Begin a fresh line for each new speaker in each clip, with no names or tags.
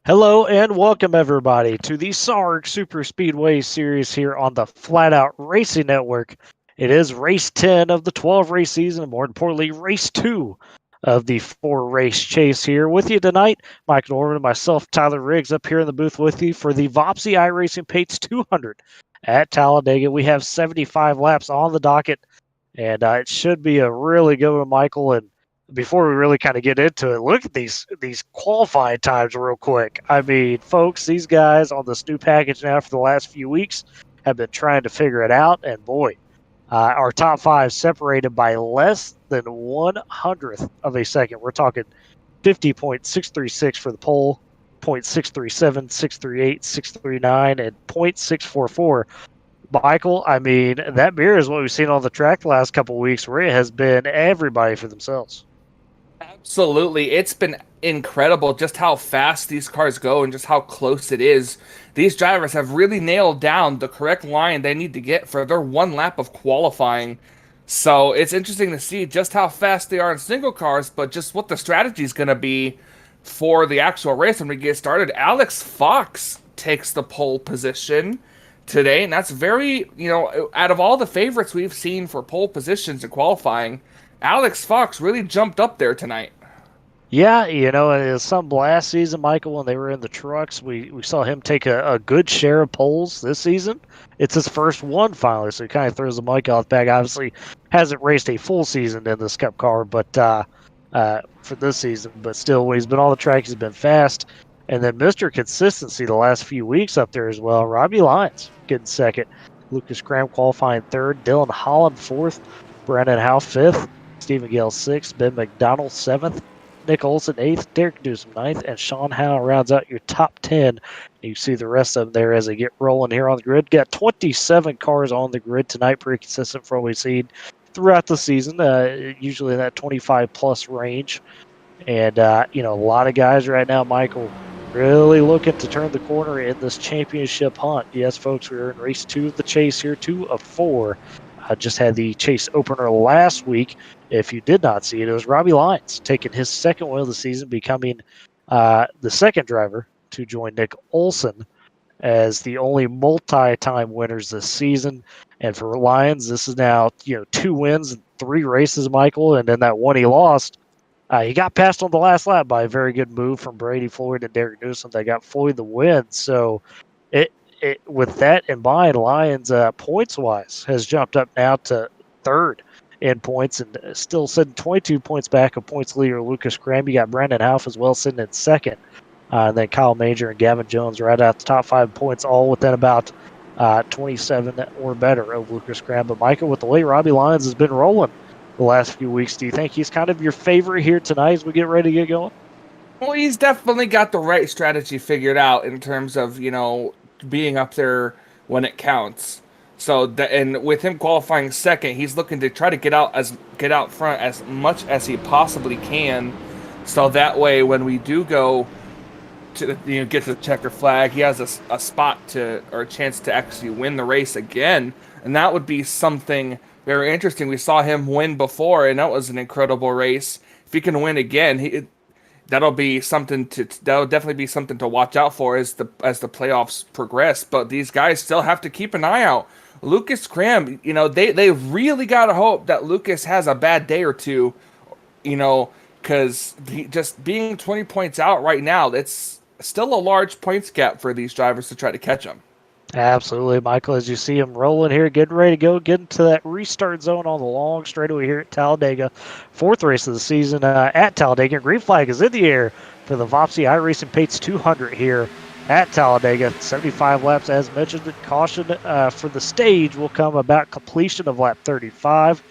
Hello and welcome everybody to the SARG Superspeedway series here on the Flatout Racing Network. It is race 10 of the 12 race season, and more importantly, race 2 of the 4 race chase here with you tonight. Mike Norman and myself, Tyler Riggs, up here in the booth with you for the Voppzy iRacing Pates 200 at Talladega. We have 75 laps on the docket, and it should be a really good one, Michael. And before we really kind of get into it, look at these qualifying times real quick. I mean, folks, these guys on this new package now for the last few weeks have been trying to figure it out, and boy, our top five separated by less than 1/100th of a second. We're talking 50.636 for the pole, 0.637, 638, 639, and 0.644. Michael, I mean, that mirrors what we've seen on the track the last couple of weeks, where it has been everybody for themselves.
Absolutely. It's been incredible just how fast these cars go and just how close it is. These drivers have really nailed down the correct line they need to get for their one lap of qualifying. So it's interesting to see just how fast they are in single cars, but just what the strategy is going to be for the actual race when we get started. Alex Fox takes the pole position today, and that's very, out of all the favorites we've seen for pole positions in qualifying, Alex Fox really jumped up there tonight.
Yeah, it was some last season, Michael, when they were in the trucks. We saw him take a good share of poles this season. It's his first one finally, so he kind of throws the mic off back. Obviously, hasn't raced a full season in this Cup car, but for this season, but still, when he's been on the track, he's been fast. And then Mr. Consistency the last few weeks up there as well. Robbie Lyons getting second, Lucas Graham qualifying third, Dylan Holland fourth, Brandon Howe fifth, Stephen Gale sixth, Ben McDonald seventh, Nick Olson eighth, Derek Newsom ninth, and Sean Howe rounds out your top 10. You see the rest of them there as they get rolling here on the grid. Got 27 cars on the grid tonight, pretty consistent for what we've seen throughout the season, usually in that 25 plus range. And, a lot of guys right now, Michael, really looking to turn the corner in this championship hunt. Yes, folks, we're in race 2 of the chase here, 2 of 4. Just had the chase opener last week. If you did not see it, it was Robbie Lyons taking his second win of the season, becoming the second driver to join Nick Olson as the only multi-time winners this season. And for Lyons, this is now 2 wins in 3 races, Michael, and then that one he lost. He got passed on the last lap by a very good move from Brady Floyd and Derek Newsom that got Floyd the win. So with that in mind, Lyons, points-wise, has jumped up now to third in points and still sitting 22 points back of points leader Lucas Graham. You got Brandon Howe as well sitting in second. And then Kyle Major and Gavin Jones right out the top 5 points, all within about 27 or better of Lucas Graham. But Michael, with the way Robbie Lyons has been rolling the last few weeks, do you think he's kind of your favorite here tonight as we get ready to get going?
Well, he's definitely got the right strategy figured out in terms of, being up there when it counts. And with him qualifying second, he's looking to try to get out front as much as he possibly can. So that way, when we do go to get to the checker flag, he has a spot or a chance to actually win the race again, and that would be something very interesting. We saw him win before, and that was an incredible race. If he can win again, that'll definitely be something to watch out for as the playoffs progress. But these guys still have to keep an eye out. Lucas Graham, they really gotta hope that Lucas has a bad day or two, because just being 20 points out right now, it's still a large points gap for these drivers to try to catch him.
Absolutely, Michael, as you see him rolling here, getting ready to go, getting to that restart zone on the long straightaway here at Talladega. 4th race of the season at Talladega. Green flag is in the air for the Voppzy iRacing Pates 200 here at Talladega. 75 laps, as mentioned. Caution for the stage will come about completion of lap 35.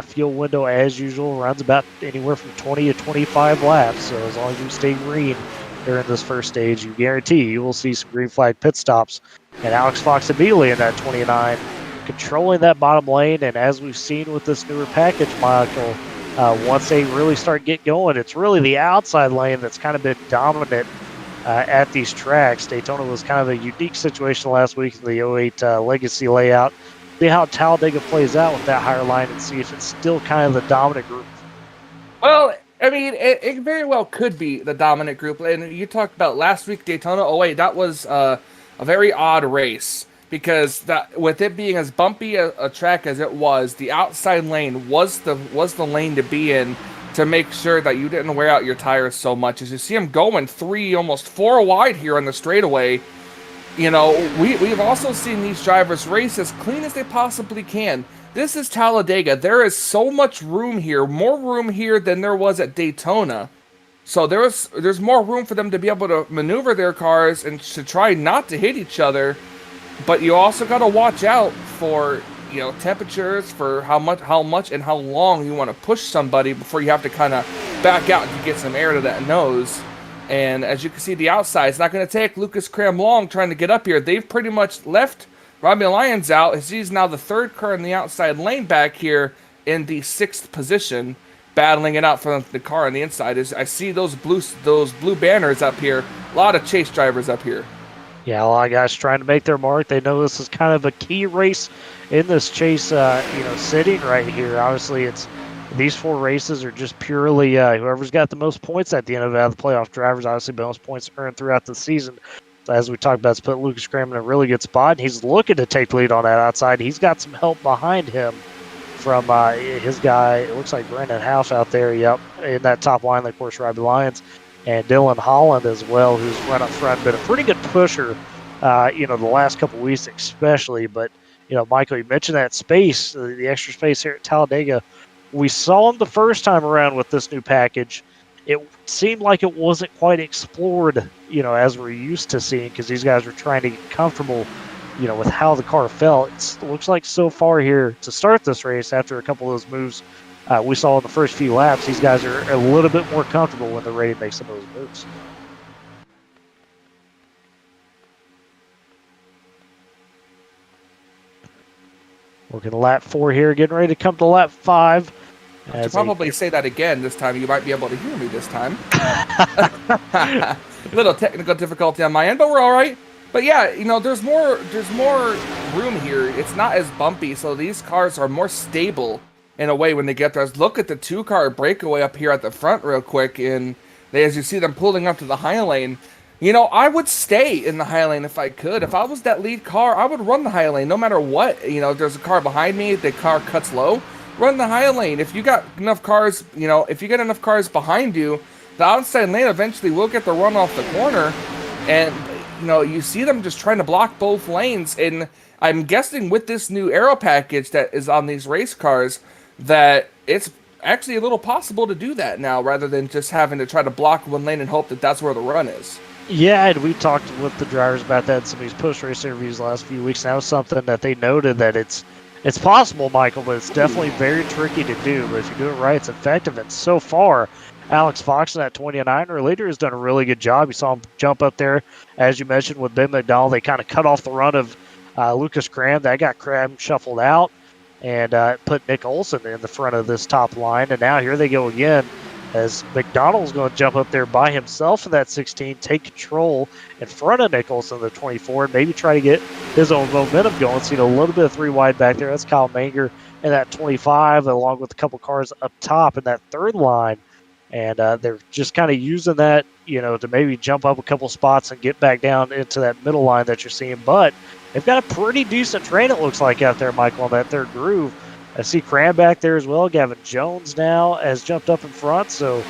Fuel window, as usual, runs about anywhere from 20 to 25 laps. So as long as you stay green during this first stage, you guarantee you will see some green flag pit stops. And Alex Fox immediately in that 29, controlling that bottom lane. And as we've seen with this newer package, Michael, once they really start get going, it's really the outside lane that's kind of been dominant at these tracks. Daytona was kind of a unique situation last week in the 08 Legacy layout. See how Talladega plays out with that higher line and see if it's still kind of the dominant group.
Well, I mean, it very well could be the dominant group. And you talked about last week Daytona. Oh wait, that was a very odd race because that with it being as bumpy a track as it was, the outside lane was the lane to be in to make sure that you didn't wear out your tires so much. As you see them going 3, almost 4 wide here on the straightaway. You know, we've also seen these drivers race as clean as they possibly can. This is Talladega. There is so much room here, more room here than there was at Daytona. So there's more room for them to be able to maneuver their cars and to try not to hit each other. But you also got to watch out for, you know, temperatures, for how much and how long you want to push somebody before you have to kind of back out to get some air to that nose. And as you can see, the outside, it's not going to take Lucas Cram long trying to get up here. They've pretty much left Robbie Lyons out, as he's now the 3rd car in the outside lane back here in the 6th position, battling it out from the car on the inside. As I see those blue banners up here, a lot of chase drivers up here.
Yeah, a lot of guys trying to make their mark. They know this is kind of a key race in this chase, sitting right here. Obviously, these 4 races are just purely whoever's got the most points at the end of it. Out of the playoff drivers, obviously, most points earned throughout the season. As we talked about, it's put Lucas Graham in a really good spot, and he's looking to take the lead on that outside. He's got some help behind him from his guy. It looks like Brandon House out there, yep, in that top line, of course, Robbie Lyons, and Dylan Holland as well, who's run up front, been a pretty good pusher, the last couple weeks especially. But, Michael, you mentioned that space, the extra space here at Talladega. We saw him the first time around with this new package. It seemed like it wasn't quite explored, as we're used to seeing, because these guys were trying to get comfortable, with how the car felt. It looks like so far here to start this race, after a couple of those moves we saw in the first few laps, these guys are a little bit more comfortable when they're ready to make some of those moves. Working lap 4 here, getting ready to come to lap 5.
I should probably say that again this time. You might be able to hear me this time. A little technical difficulty on my end, but we're all right. But yeah, there's more room here. It's not as bumpy, so these cars are more stable in a way when they get there. Let's look at the 2-car breakaway up here at the front real quick, and as you see them pulling up to the high lane. I would stay in the high lane if I could. If I was that lead car, I would run the high lane no matter what. If there's a car behind me, the car cuts low, run the high lane. If you got enough cars, if you get enough cars behind you, the outside lane eventually will get the run off the corner. And, you see them just trying to block both lanes. And I'm guessing with this new aero package that is on these race cars, that it's actually a little possible to do that now, rather than just having to try to block one lane and hope that that's where the run is.
Yeah, and we talked with the drivers about that in some of these post-race interviews the last few weeks. And that was something that they noted, that it's possible, Michael, but it's definitely very tricky to do. But if you do it right, it's effective. And so far, Alex Fox in that 29er leader has done a really good job. You saw him jump up there, as you mentioned, with Ben McDonald. They kind of cut off the run of Lucas Graham. That got Graham shuffled out and put Nick Olson in the front of this top line. And now here they go again, as McDonald's going to jump up there by himself in that 16, take control in front of Nichols in the 24, and maybe try to get his own momentum going. So, a little bit of 3 wide back there. That's Kyle Manger in that 25, along with a couple cars up top in that 3rd line. And they're just kind of using that, to maybe jump up a couple spots and get back down into that middle line that you're seeing. But they've got a pretty decent train, it looks like, out there, Michael, on that 3rd groove. I see Cram back there as well. Gavin Jones now has jumped up in front. So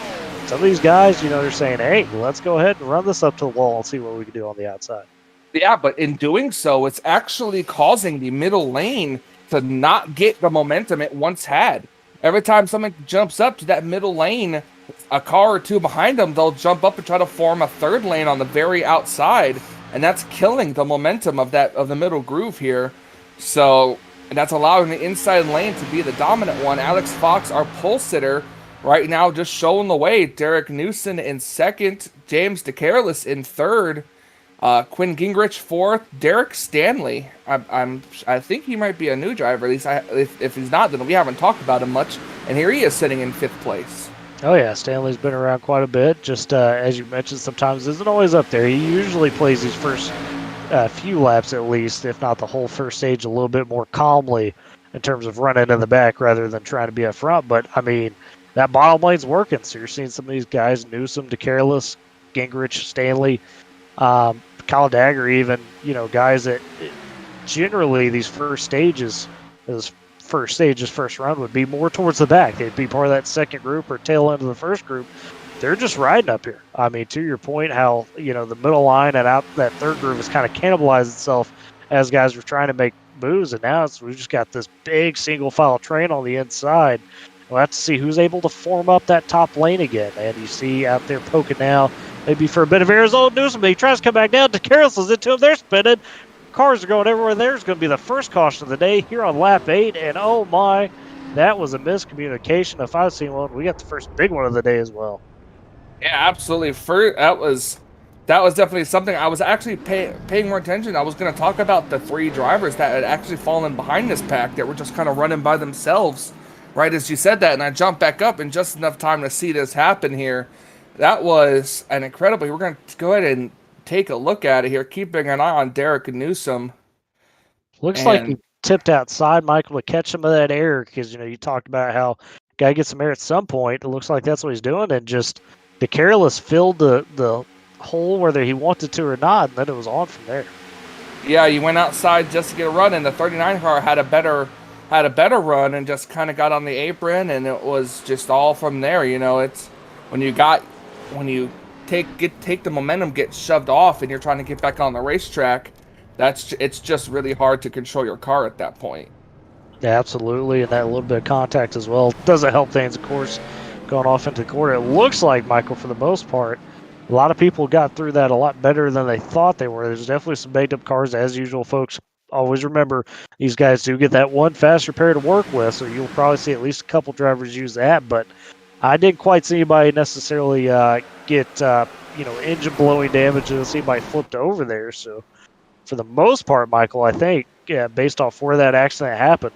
some of these guys, they're saying, hey, let's go ahead and run this up to the wall and see what we can do on the outside.
Yeah, but in doing so, it's actually causing the middle lane to not get the momentum it once had. Every time someone jumps up to that middle lane, a car or 2 behind them, they'll jump up and try to form a 3rd lane on the very outside. And that's killing the momentum of the middle groove here. So... and that's allowing the inside lane to be the dominant one. Alex Fox, our pole sitter, right now just showing the way. Derek Newson in 2nd. James DeCarlis in 3rd. Quinn Gingrich 4th. Derek Stanley. I think he might be a new driver. At least if he's not, then we haven't talked about him much. And here he is sitting in 5th place.
Oh, yeah. Stanley's been around quite a bit. Just as you mentioned, sometimes isn't always up there. He usually plays these first few laps at least, if not the whole first stage, a little bit more calmly in terms of running in the back rather than trying to be up front. But I mean, that bottom lane's working. So you're seeing some of these guys, Newsom, DeCareless, Gingrich, Stanley, Kyle Dagger, even, guys that generally these first first run would be more towards the back. They'd be part of that second group or tail end of the first group. They're just riding up here. I mean, to your point, how, the middle line and out that third group has kind of cannibalized itself as guys were trying to make moves. And now we've just got this big single file train on the inside. We'll have to see who's able to form up that top lane again. And you see out there poking now, maybe for a bit of Arizona Newsom. He tries to come back down. DeCarellis is into him. They're spinning. Cars are going everywhere. There's going to be the first caution of the day here on lap 8. And oh my, that was a miscommunication. If I've seen one, we got the first big one of the day as well.
Yeah, absolutely. That was definitely something I was actually paying more attention. I was going to talk about the 3 drivers that had actually fallen behind this pack that were just kind of running by themselves right as you said that, and I jumped back up in just enough time to see this happen here. That was an incredible. We're going to go ahead and take a look at it here, keeping an eye on Derek Newsom.
Looks like he tipped outside, Michael, to catch some of that air, because, you talked about how guy gets some air at some point. It looks like that's what he's doing, and just the careless filled the hole whether he wanted to or not, and then it was on from there.
Yeah, he went outside just to get a run, and the 39 car had a better run and just kind of got on the apron, and it was just all from there. It's when you take the momentum, get shoved off, and you're trying to get back on the racetrack. It's just really hard to control your car at that point.
Yeah, absolutely, and that little bit of contact as well doesn't help things, of course, going off into the corner. It looks like, Michael, for the most part, a lot of people got through that a lot better than they thought they were. There's definitely some baked up cars, as usual, folks. Always remember, these guys do get that one faster pair to work with, so you'll probably see at least a couple drivers use that, but I didn't quite see anybody necessarily get engine blowing damage and see anybody flipped over there. So for the most part, Michael, I think, based off where that accident happened,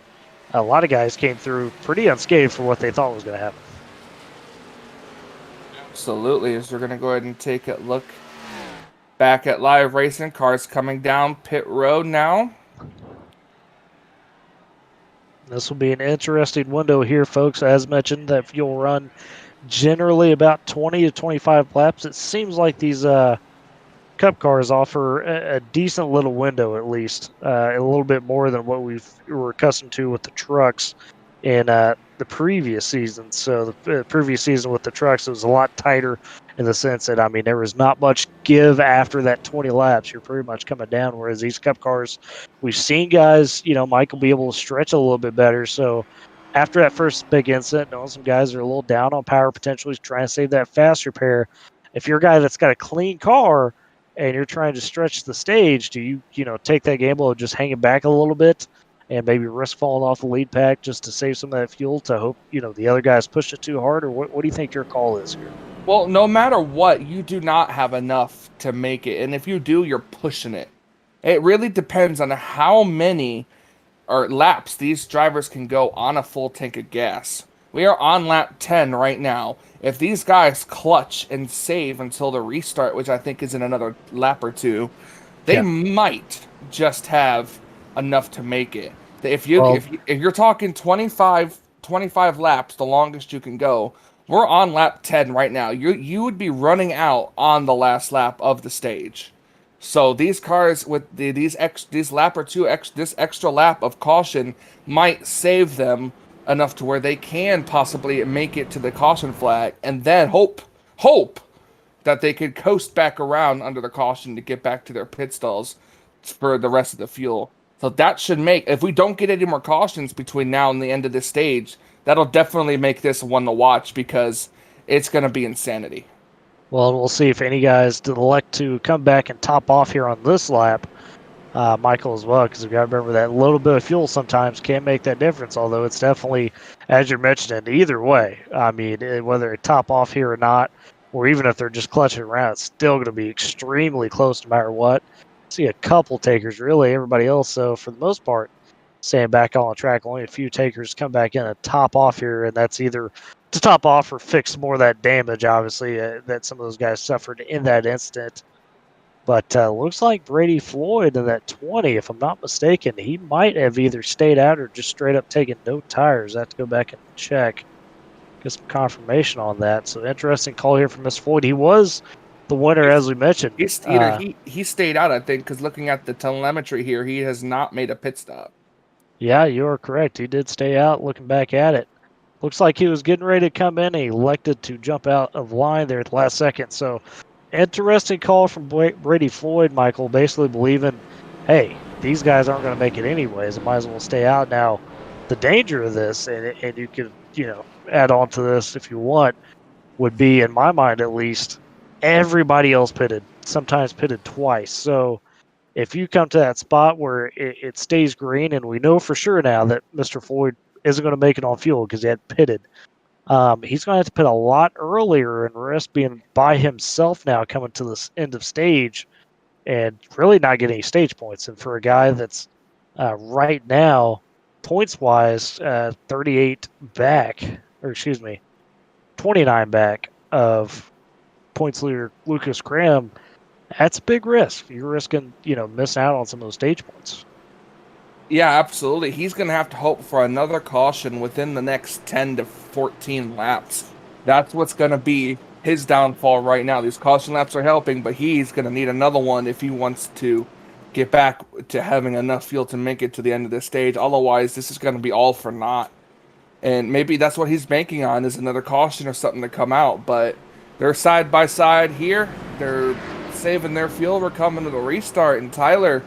a lot of guys came through pretty unscathed for what they thought was going to happen.
Absolutely. So we're going to go ahead and take a look back at live racing. Cars coming down pit road now.
This will be an interesting window here, folks. As mentioned, that you'll run generally about 20 to 25 laps. It seems like these Cup cars offer a decent little window, at least, a little bit more than what we were accustomed to with the trucks in the previous season. So the previous season with the trucks, it was a lot tighter in the sense that, I mean, there was not much give after that 20 laps. You're pretty much coming down, whereas these Cup cars, we've seen guys, Mike will be able to stretch a little bit better. So after that first big incident, some guys are a little down on power, potentially trying to save that fast repair. If you're a guy that's got a clean car and you're trying to stretch the stage, do you, take that gamble of just hanging back a little bit and maybe risk falling off the lead pack just to save some of that fuel to hope, the other guys push it too hard? Or what do you think your call is here?
Well, no matter what, you do not have enough to make it. And if you do, you're pushing it. It really depends on how many laps these drivers can go on a full tank of gas. We are on lap 10 right now. If these guys clutch and save until the restart, which I think is in another lap or two, they might just have enough to make it. If you're talking 25 laps, the longest you can go, we're on lap 10 right now. You would be running out on the last lap of the stage. So these cars with this lap or two, this extra lap of caution might save them enough to where they can possibly make it to the caution flag, and then hope that they could coast back around under the caution to get back to their pit stalls for the rest of the fuel. So that should make, if we don't get any more cautions between now and the end of this stage, that'll definitely make this one to watch, because it's going to be insanity.
Well, we'll see if any guys elect to come back and top off here on this lap, Michael, as well, because we've got to remember that little bit of fuel sometimes can make that difference, although it's definitely, as you're mentioning, either way. I mean, whether it top off here or not, or even if they're just clutching around, it's still going to be extremely close no matter what. See a couple takers, really, everybody else, so for the most part, staying back on the track. Only a few takers come back in and top off here, and that's either to top off or fix more of that damage, obviously, that some of those guys suffered in that incident. But looks like Brady Floyd in that 20, if I'm not mistaken, he might have either stayed out or just straight up taken no tires. I have to go back and check. get some confirmation on that. So interesting call here from Mr. Floyd. He was the winner, as we mentioned.
He stayed out, I think, because looking at the telemetry here, he has not made a pit stop.
Yeah, you are correct. He did stay out. Looking back at it, looks like he was getting ready to come in. He elected to jump out of line there at the last second. So interesting call from Brady Floyd, Michael, basically believing, hey, these guys aren't going to make it anyways. I might as well stay out now. The danger of this, and you could, add on to this if you want, would be, in my mind at least, everybody else pitted, sometimes pitted twice. So if you come to that spot where it stays green, and we know for sure now that Mr. Floyd isn't going to make it on fuel because he had pitted, he's going to have to pit a lot earlier and risk being by himself now coming to this end of stage and really not getting any stage points. And for a guy that's right now, points-wise, 38 back, or excuse me, 29 back of points leader Lucas Graham, that's a big risk. You're risking, missing out on some of those stage points.
Yeah, absolutely. He's going to have to hope for another caution within the next 10 to 14 laps. That's what's going to be his downfall right now. These caution laps are helping, but he's going to need another one if he wants to get back to having enough fuel to make it to the end of this stage. Otherwise, this is going to be all for naught. And maybe that's what he's banking on, is another caution or something to come out. But they're side by side here. They're saving their fuel. We're coming to the restart. And Tyler,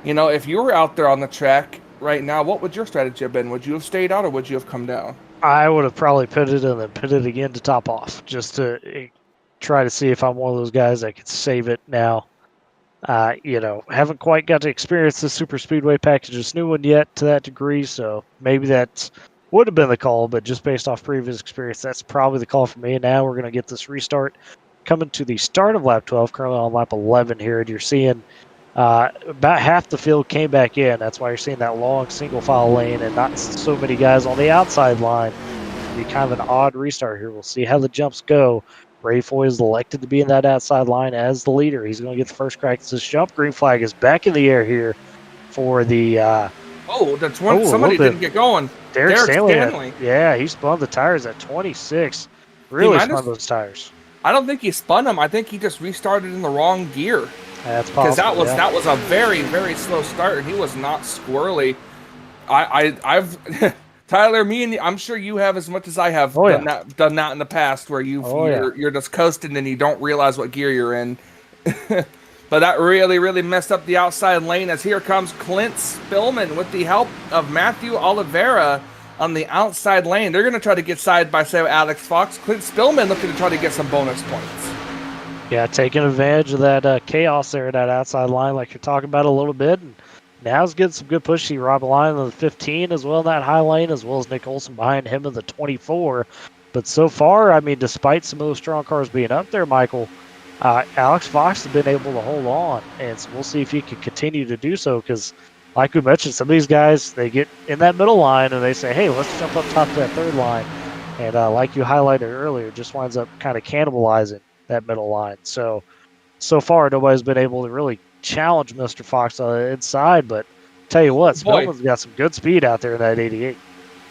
if you were out there on the track right now, what would your strategy have been? Would you have stayed out or would you have come down?
I would have probably pitted and then pitted again to top off, just to try to see if I'm one of those guys that could save it now. Haven't quite got to experience the Superspeedway package, this new one yet to that degree, so maybe that would have been the call, but just based off previous experience, that's probably the call for me. And now we're going to get this restart coming to the start of lap 12, currently on lap 11 here, and you're seeing about half the field came back in. That's why you're seeing that long single file lane and not so many guys on the outside line. It'll be kind of an odd restart here. We'll see how the jumps go. Brady Floyd is elected to be in that outside line as the leader. He's going to get the first crack at this jump. Green flag is back in the air here for the
that's one. Somebody didn't get going.
Derek Stanley. Yeah, he spun the tires at 26. Really spun those tires.
I don't think he spun them. I think he just restarted in the wrong gear.
That's possible.
Because that was a very, very slow start, and he was not squirrely. I've Tyler, I'm sure you have as much as I have done that in the past, where you're just coasting and you don't realize what gear you're in. But that really, really messed up the outside lane, as here comes Clint Spillman with the help of Matthew Oliveira on the outside lane. They're going to try to get side by side with Alex Fox. Clint Spillman looking to try to get some bonus points.
Yeah, taking advantage of that chaos there, that outside line, like you're talking about a little bit. And now he's getting some good push. See Robbie Lyons in the 15 as well in that high lane, as well as Nick Olson behind him in the 24. But so far, I mean, despite some of those strong cars being up there, Michael, Alex Fox has been able to hold on. And so we'll see if he can continue to do so, because like we mentioned, some of these guys, they get in that middle line and they say, hey, let's jump up top to that third line. And like you highlighted earlier, just winds up kind of cannibalizing that middle line. So far, nobody's been able to really challenge Mr. Fox on the inside, but tell you what, Spillman's got some good speed out there in that 88.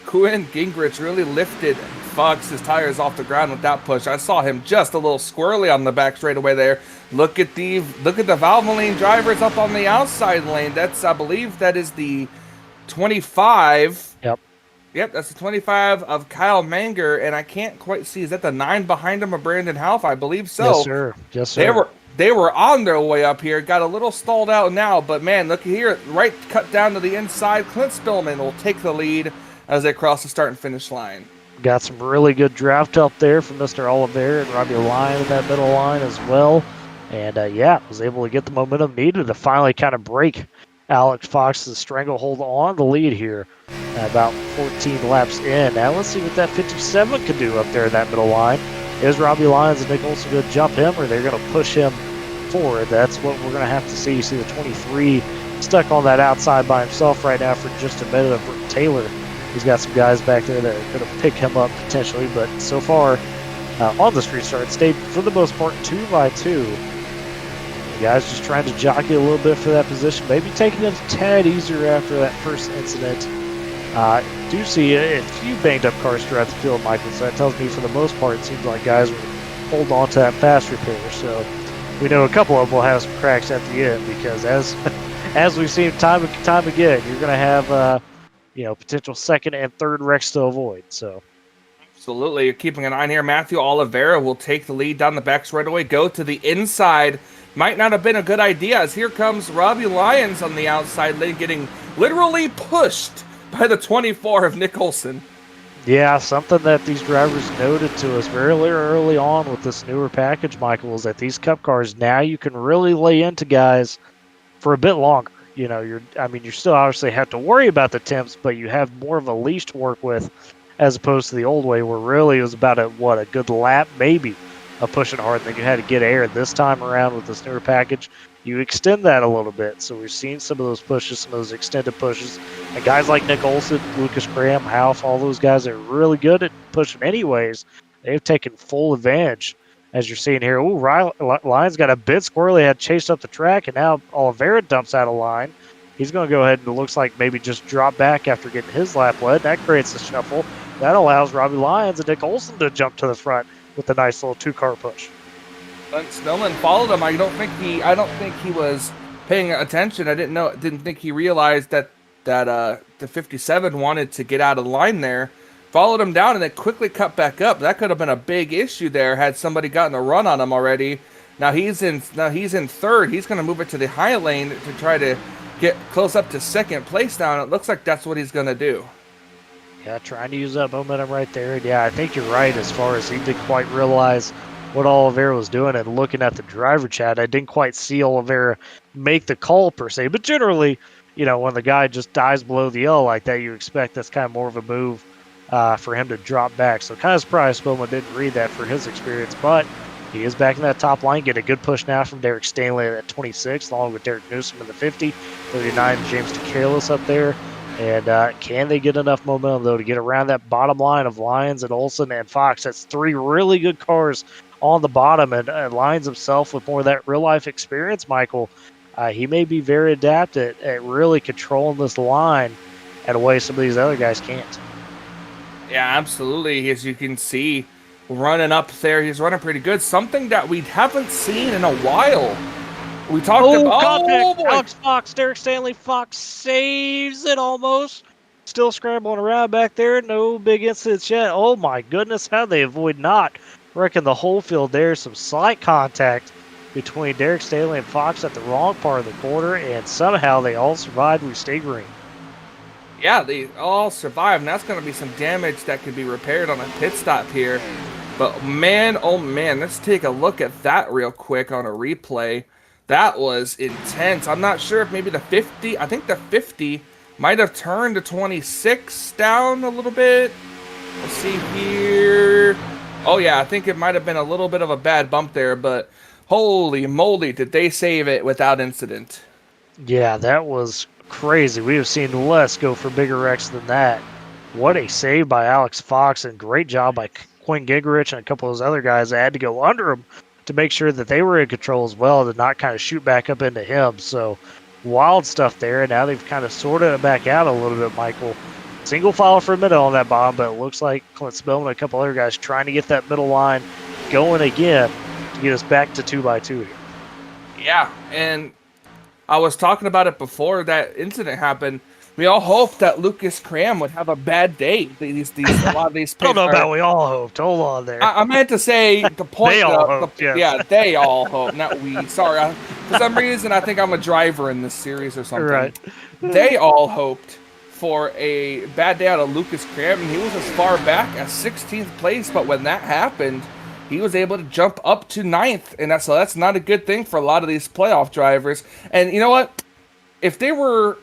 Quinn Gingrich really lifted Fox's tires off the ground with that push. I saw him just a little squirrely on the back straightaway there. Look at the Valvoline drivers up on the outside lane. I believe that is the 25. Yep, that's the 25 of Kyle Manger, and I can't quite see. Is that the 9 behind him of Brandon Half? I believe so.
Yes, sir.
They were on their way up here. Got a little stalled out now, but man, look here. Right cut down to the inside. Clint Spillman will take the lead as they cross the start and finish line.
Got some really good draft up there from Mr. Oliveira and Robbie Lyons in that middle line as well. And, was able to get the momentum needed to finally kind of break Alex Fox's stranglehold on the lead here. About 14 laps in. Now let's see what that 57 can do up there in that middle line. Is Robbie Lyons and Nick Olson going to jump him, or they're going to push him forward? That's what we're going to have to see. You see the 23 stuck on that outside by himself right now for just a minute of Taylor. He's got some guys back there that are going to pick him up potentially, but so far on this restart, stayed for the most part 2 by 2. The guys just trying to jockey a little bit for that position, maybe taking it a tad easier after that first incident. Do see a few banged up cars throughout the field, Michael. So that tells me for the most part it seems like guys will hold on to that fast repair. So we know a couple of them will have some cracks at the end because as we've seen time and time again, you're going to have potential second and third wrecks to avoid. So
Absolutely. You're keeping an eye on here. Matthew Oliveira will take the lead down the back straightaway, go to the inside. Might not have been a good idea, as here comes Robbie Lyons on the outside lane, getting literally pushed by the 24 of Nick Olson.
Yeah, something that these drivers noted to us very early on with this newer package, Michael, is that these Cup cars, now you can really lay into guys for a bit longer. You still obviously have to worry about the temps, but you have more of a leash to work with as opposed to the old way where really it was about a good lap maybe of pushing hard, and then you had to get air. This time around with this newer package, you extend that a little bit. So we've seen some of those pushes, some of those extended pushes. And guys like Nick Olson, Lucas Graham, Half, all those guys are really good at pushing anyways. They've taken full advantage, as you're seeing here. Ooh, Lyons got a bit squirrely, had chased up the track, and now Oliveira dumps out of line. He's going to go ahead and it looks like maybe just drop back after getting his lap led. That creates a shuffle. That allows Robbie Lyons and Nick Olson to jump to the front with a nice little two-car push.
Snellman followed him. I don't think he was paying attention. Didn't think he realized that the 57 wanted to get out of line there. Followed him down and then quickly cut back up. That could have been a big issue there had somebody gotten a run on him already. Now he's in third. He's going to move it to the high lane to try to get close up to second place now. And it looks like that's what he's going to do.
Yeah, trying to use that momentum right there. And yeah, I think you're right as far as he didn't quite realize what Oliveira was doing. And looking at the driver chat, I didn't quite see Oliveira make the call per se. But generally, when the guy just dies below the L like that, you expect that's kind of more of a move for him to drop back. So kind of surprised Spillman didn't read that for his experience. But he is back in that top line, getting a good push now from Derek Stanley at 26, along with Derek Newsom in the 50, 39, James DeCalis up there. And can they get enough momentum, though, to get around that bottom line of Lyons and Olson and Fox? That's three really good cars on the bottom. And Lyons himself, with more of that real-life experience, Michael, he may be very adept at really controlling this line in a way some of these other guys can't.
Yeah, absolutely. As you can see, running up there, he's running pretty good. Something that we haven't seen in a while. We talked about
contact. Alex Fox, Derek Stanley. Fox saves it almost. Still scrambling around back there. No big incidents yet. Oh my goodness, how they avoid not wrecking the whole field there. Some slight contact between Derek Stanley and Fox at the wrong part of the corner, and somehow they all survived. We stay green.
Yeah, they all survived, and that's going to be some damage that could be repaired on a pit stop here. But man, oh man, let's take a look at that real quick on a replay. That was intense. I'm not sure if maybe the 50, I think the 50 might have turned to 26 down a little bit. Let's see here. Oh yeah, I think it might have been a little bit of a bad bump there, but holy moly, did they save it without incident.
Yeah, that was crazy. We have seen less go for bigger wrecks than that. What a save by Alex Fox, and great job by Quinn Gingrich and a couple of those other guys that had to go under him to make sure that they were in control as well, to not kind of shoot back up into him. So wild stuff there, and now they've kind of sorted it back out a little bit, Michael. Single file for a minute on that bottom, but it looks like Clint Spillman and a couple other guys trying to get that middle line going again to get us back to 2x2 here.
Yeah, and I was talking about it before that incident happened. We all hoped that Lucas Cram would have a bad day. A lot of these.
I don't know about we all hoped. Hold on there.
I meant to say the point.
They all hoped, yes.
Yeah, they all hope, not we. Sorry, for some reason I think I'm a driver in this series or something.
Right.
They all hoped for a bad day out of Lucas Cram, and he was as far back as 16th place. But when that happened, he was able to jump up to 9th, and that's not a good thing for a lot of these playoff drivers. And you know what? If there were,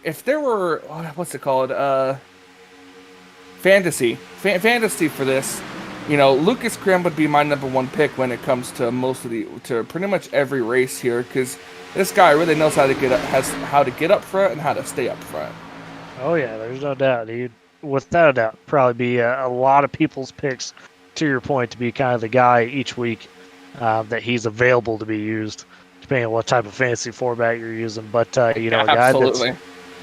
what's it called? Fantasy for this, Lucas Cram would be my #1 pick when it comes to to pretty much every race here, because this guy really knows how to get up front and how to stay up front.
Oh yeah, there's no doubt. He'd, without a doubt, probably be a lot of people's picks, to your point, to be kind of the guy each week that he's available to be used, depending on what type of fantasy format you're using. But a guy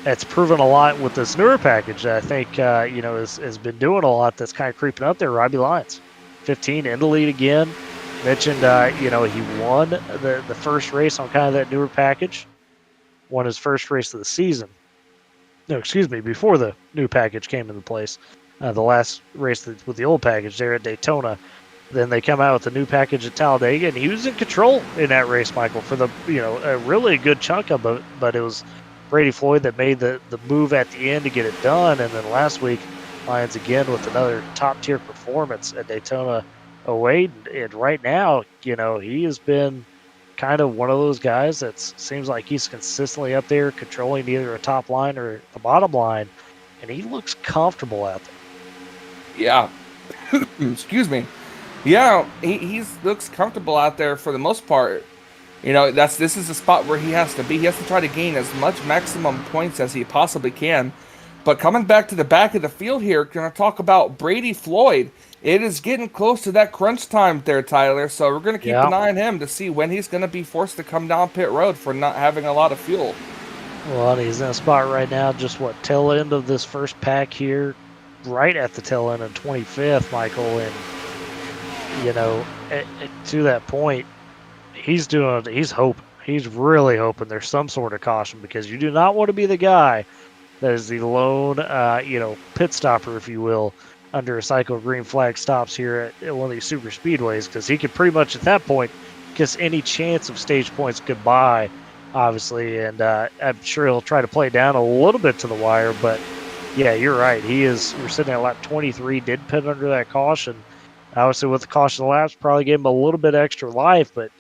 it's proven a lot with this newer package that I think, has been doing a lot that's kind of creeping up there. Robbie Lyons, 15 in the lead again. Mentioned, he won the first race on kind of that newer package, won his first race of the season. No, excuse me, before the new package came into place. The last race with the old package there at Daytona. Then they come out with the new package at Talladega, and he was in control in that race, Michael, for a really good chunk of it. But it was Brady Floyd that made the move at the end to get it done. And then last week, Lyons again with another top-tier performance at Daytona 08. And right now, he has been kind of one of those guys that seems like he's consistently up there controlling either a top line or the bottom line, and he looks comfortable out there.
Yeah. Excuse me. Yeah, he looks comfortable out there for the most part. This is a spot where he has to be. He has to try to gain as much maximum points as he possibly can. But coming back to the back of the field here, going to talk about Brady Floyd. It is getting close to that crunch time there, Tyler. So we're going to keep an eye on him to see when he's going to be forced to come down pit road for not having a lot of fuel.
Well, he's in a spot right now, just tail end of this first pack here, right at the tail end of 25th, Michael. And, to that point, he's hoping. He's really hoping there's some sort of caution, because you do not want to be the guy that is the lone, pit stopper, if you will, under a cycle of green flag stops here at one of these super speedways, because he could pretty much at that point kiss any chance of stage points goodbye, obviously. And I'm sure he'll try to play it down a little bit to the wire. But yeah, you're right. We're sitting at lap 23, did pit under that caution. Obviously, with the caution laps, probably gave him a little bit extra life, but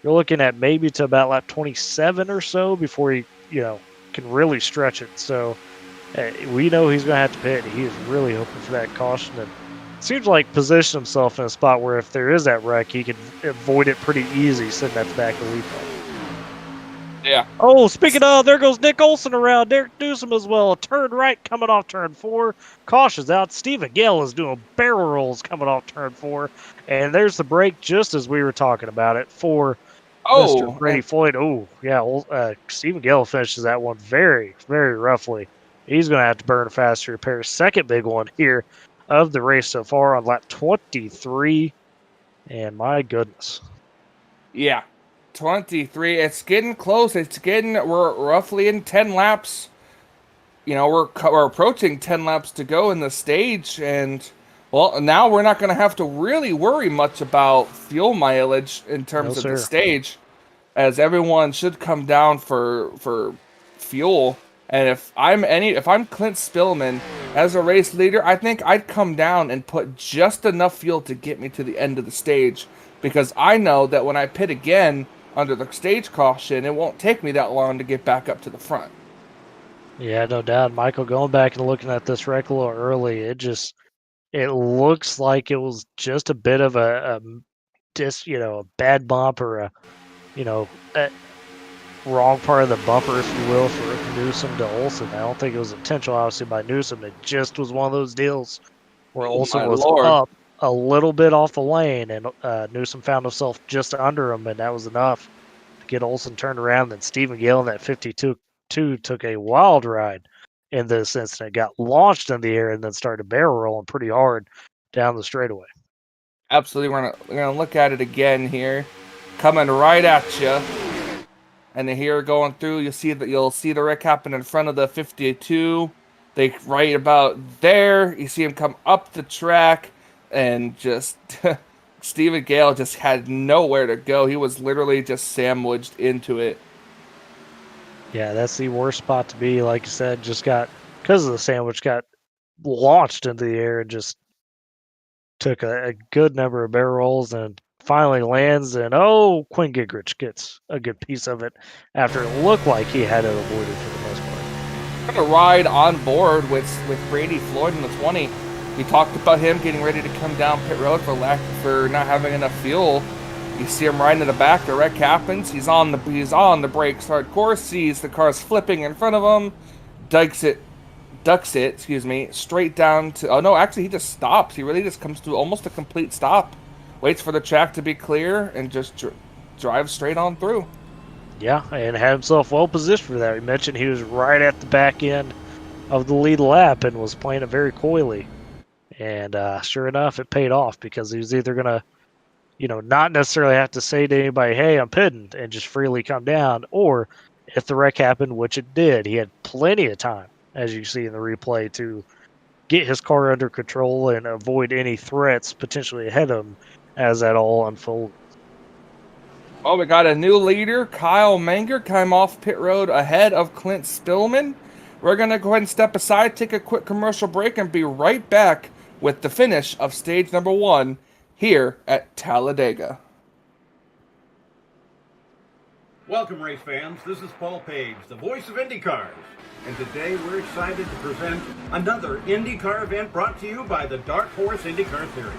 you're looking at maybe to about lap 27 or so before he, can really stretch it. So we know he's going to have to pit. He is really hoping for that caution, and it seems like position himself in a spot where if there is that wreck, he can avoid it pretty easy sitting at the back of the lead car.
Yeah.
Oh, speaking of, there goes Nick Olson around. Derek Newsom as well. Turn right coming off turn 4. Caution's out. Stephen Gale is doing barrel rolls coming off turn 4. And there's the break just as we were talking about it for Mr. Brady Floyd. Oh, yeah. Stephen Gale finishes that one very, very roughly. He's going to have to burn fast to repair his second big one here of the race so far on lap 23. And my goodness.
Yeah. 23. It's getting close. We're roughly in 10 laps. We're approaching 10 laps to go in the stage, and well, now we're not going to have to really worry much about fuel mileage in terms of the stage, as everyone should come down for fuel. And if I'm Clint Spillman as a race leader, I think I'd come down and put just enough fuel to get me to the end of the stage, because I know that when I pit again under the stage caution, it won't take me that long to get back up to the front.
Yeah, no doubt. Michael, going back and looking at this wreck a little early, it looks like it was just a bit of a bad bump, or a wrong part of the bumper, if you will, for Newsom to Olson. I don't think it was intentional, obviously, by Newsom. It just was one of those deals where Olson was up a little bit off the lane, and Newsom found himself just under him, and that was enough to get Olson turned around. Then Stephen Gale in that 52 took a wild ride in this incident, got launched in the air, and then started barrel rolling pretty hard down the straightaway.
Absolutely. We're gonna look at it again here, coming right at you. And then here going through, you'll see the wreck happen in front of the 52. They right about there. You see him come up the track, and just Stephen Gale just had nowhere to go. He was literally just sandwiched into it.
Yeah, that's the worst spot to be. Like I said, because of the sandwich, got launched into the air and just took a good number of barrel rolls, and finally lands. And Quinn Gingrich gets a good piece of it after it looked like he had it avoided for the most part.
A ride on board with Brady Floyd in the 20. We talked about him getting ready to come down pit road for not having enough fuel. You see him right in the back. The wreck happens. He's on the brake start course. Sees the cars flipping in front of him. Ducks it. Straight down to. Oh no! Actually, he just stops. He really just comes to almost a complete stop. Waits for the track to be clear and just drives straight on through.
Yeah, and had himself well positioned for that. He mentioned he was right at the back end of the lead lap and was playing it very coyly. And sure enough, it paid off because he was either going to, not necessarily have to say to anybody, hey, I'm pitting, and just freely come down, or if the wreck happened, which it did, he had plenty of time, as you see in the replay, to get his car under control and avoid any threats potentially ahead of him as that all unfolded.
Oh, we got a new leader. Kyle Menger came off pit road ahead of Clint Spillman. We're going to go ahead and step aside, take a quick commercial break, and be right back with the finish of stage number 1 here at Talladega.
Welcome, race fans. This is Paul Page, the voice of IndyCars. And today we're excited to present another IndyCar event brought to you by the Dark Horse IndyCar Series.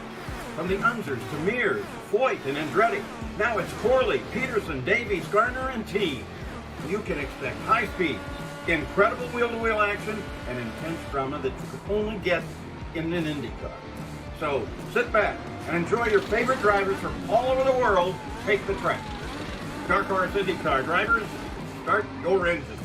From the Unzers to Mears, Foyt, and Andretti, now it's Corley, Peterson, Davies, Gardner, and Team. You can expect high speeds, incredible wheel-to-wheel action, and intense drama that you could only get in an IndyCar. So sit back and enjoy your favorite drivers from all over the world take the track. Dark Horse IndyCar drivers, start your engine.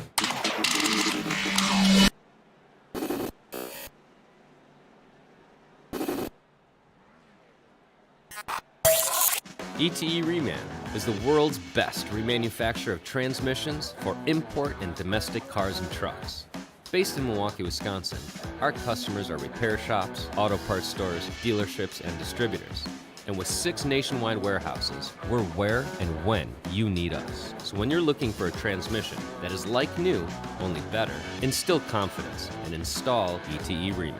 ETE Reman is the world's best remanufacturer of transmissions for import and domestic cars and trucks. Based in Milwaukee, Wisconsin, our customers are repair shops, auto parts stores, dealerships, and distributors. And with 6 nationwide warehouses, we're where and when you need us. So when you're looking for a transmission that is like new, only better, instill confidence and install ETE Reman.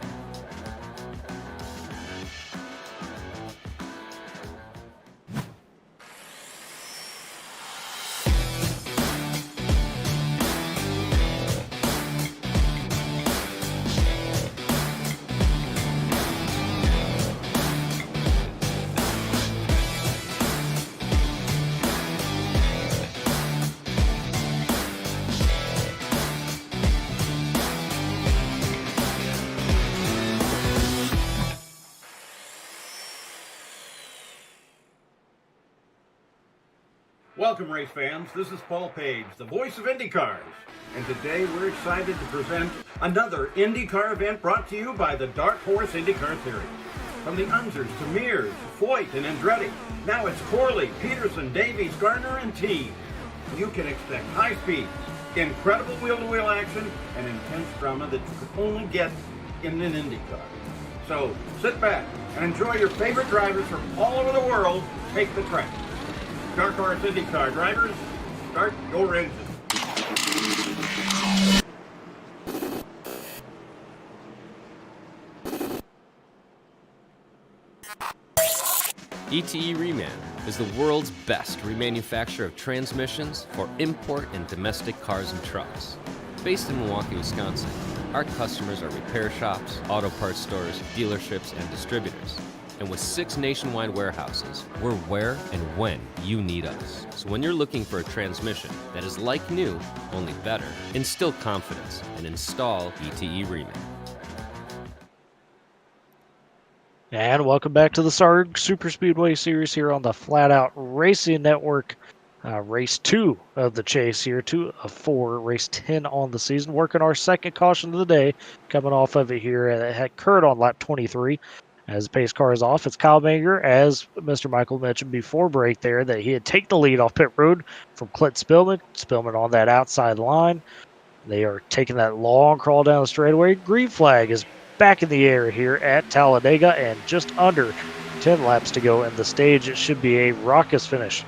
Welcome, race fans. This is Paul Page, the voice of IndyCars. And today we're excited to present another IndyCar event brought to you by the Dark Horse IndyCar Series. From the Unzers to Mears, Foyt, and Andretti, now it's Corley, Peterson, Davies, Gardner, and Team. You can expect high speeds, incredible wheel-to-wheel action, and intense drama that you could only get in an IndyCar. So sit back and enjoy your favorite drivers from all over the world take the track. Dark Horse IndyCar drivers, start your engine.
ETE Reman is the world's best remanufacturer of transmissions for import and domestic cars and trucks. Based in Milwaukee, Wisconsin, our customers are repair shops, auto parts stores, dealerships, and distributors. And with 6 nationwide warehouses, we're where and when you need us. So when you're looking for a transmission that is like new, only better, instill confidence and install ETE Reman.
And welcome back to the SARG Superspeedway series here on the Flatout Racing Network. Race 2 of the chase here, 2 of 4, race 10 on the season. Working our second caution of the day, coming off of it here at Kurt on lap 23. As the pace car is off, it's Kyle Menger, as Mr. Michael mentioned before break there, that he had taken the lead off pit road from Clint Spillman. Spillman on that outside line. They are taking that long crawl down the straightaway. Green flag is back in the air here at Talladega, and just under 10 laps to go in the stage. It should be a raucous finish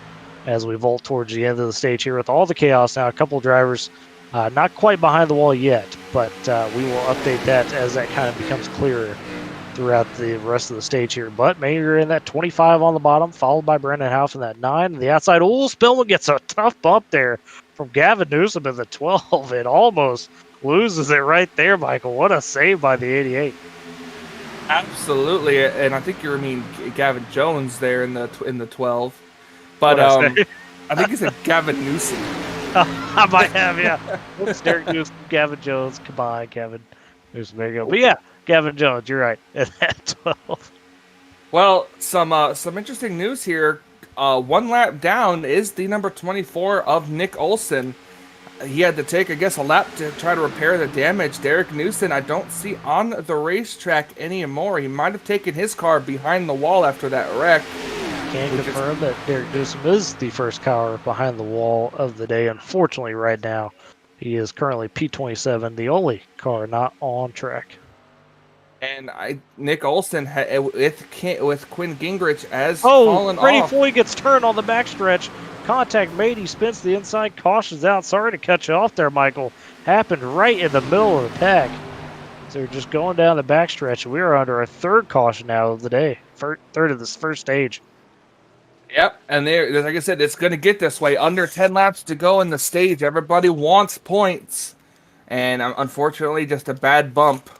as we vault towards the end of the stage here with all the chaos now. A couple drivers not quite behind the wall yet, but we will update that as that kind of becomes clearer throughout the rest of the stage here. But Mayer in that 25 on the bottom, followed by Brendan House in that 9. The outside, Spillman gets a tough bump there from Gavin Newsom in the 12. It almost loses it right there, Michael. What a save by the 88.
Absolutely, and I think you mean Gavin Jones there in the 12. But I think he said Gavin Newsom.
I might have, yeah. Oops, Derek Newsom, Gavin Jones. Come on, Gavin Newsom. There you go. But yeah, Gavin Jones, you're right. At that 12.
Well, some interesting news here. one lap down is the number 24 of Nick Olson. He had to take, I guess, a lap to try to repair the damage. Derek Newson, I don't see on the racetrack anymore. He might have taken his car behind the wall after that wreck.
Can confirm that Derek Newsom is the first car behind the wall of the day. Unfortunately, right now, he is currently P27, the only car not on track.
And Nick Olson with Quinn Gingrich as fallen
Brady
off.
Floyd gets turned on the backstretch. Contact made. He spins the inside. Cautions out. Sorry to cut you off there, Michael. Happened right in the middle of the pack. So we're just going down the backstretch. We are under our third caution now of the day. Third of this first stage.
Yep, and like I said, it's going to get this way. Under 10 laps to go in the stage. Everybody wants points. And unfortunately, just a bad bump.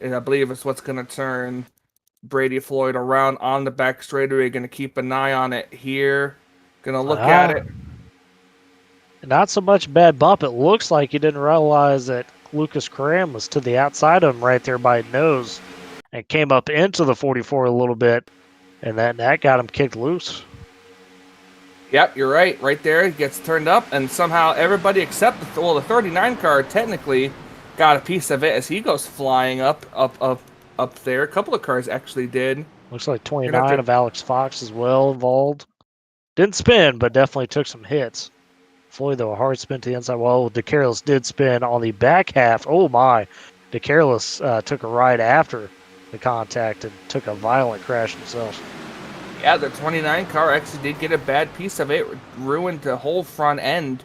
And I believe it's what's going to turn Brady Floyd around on the back straightaway. Going to keep an eye on it here. Going to look at it.
Not so much bad bump. It looks like he didn't realize that Lucas Cram was to the outside of him right there by nose. And came up into the 44 a little bit. And that got him kicked loose.
Yep, you're right. Right there, he gets turned up. And somehow everybody except the 39 car technically got a piece of it as he goes flying up there. A couple of cars actually did.
Looks like 29 of Alex Fox as well involved. Didn't spin, but definitely took some hits. Floyd, though, a hard spin to the inside. Well, DeCarlos did spin on the back half. Oh, my. DeCarlos took a ride after the contact and took a violent crash himself.
Yeah, the 29 car actually did get a bad piece of it. Ruined the whole front end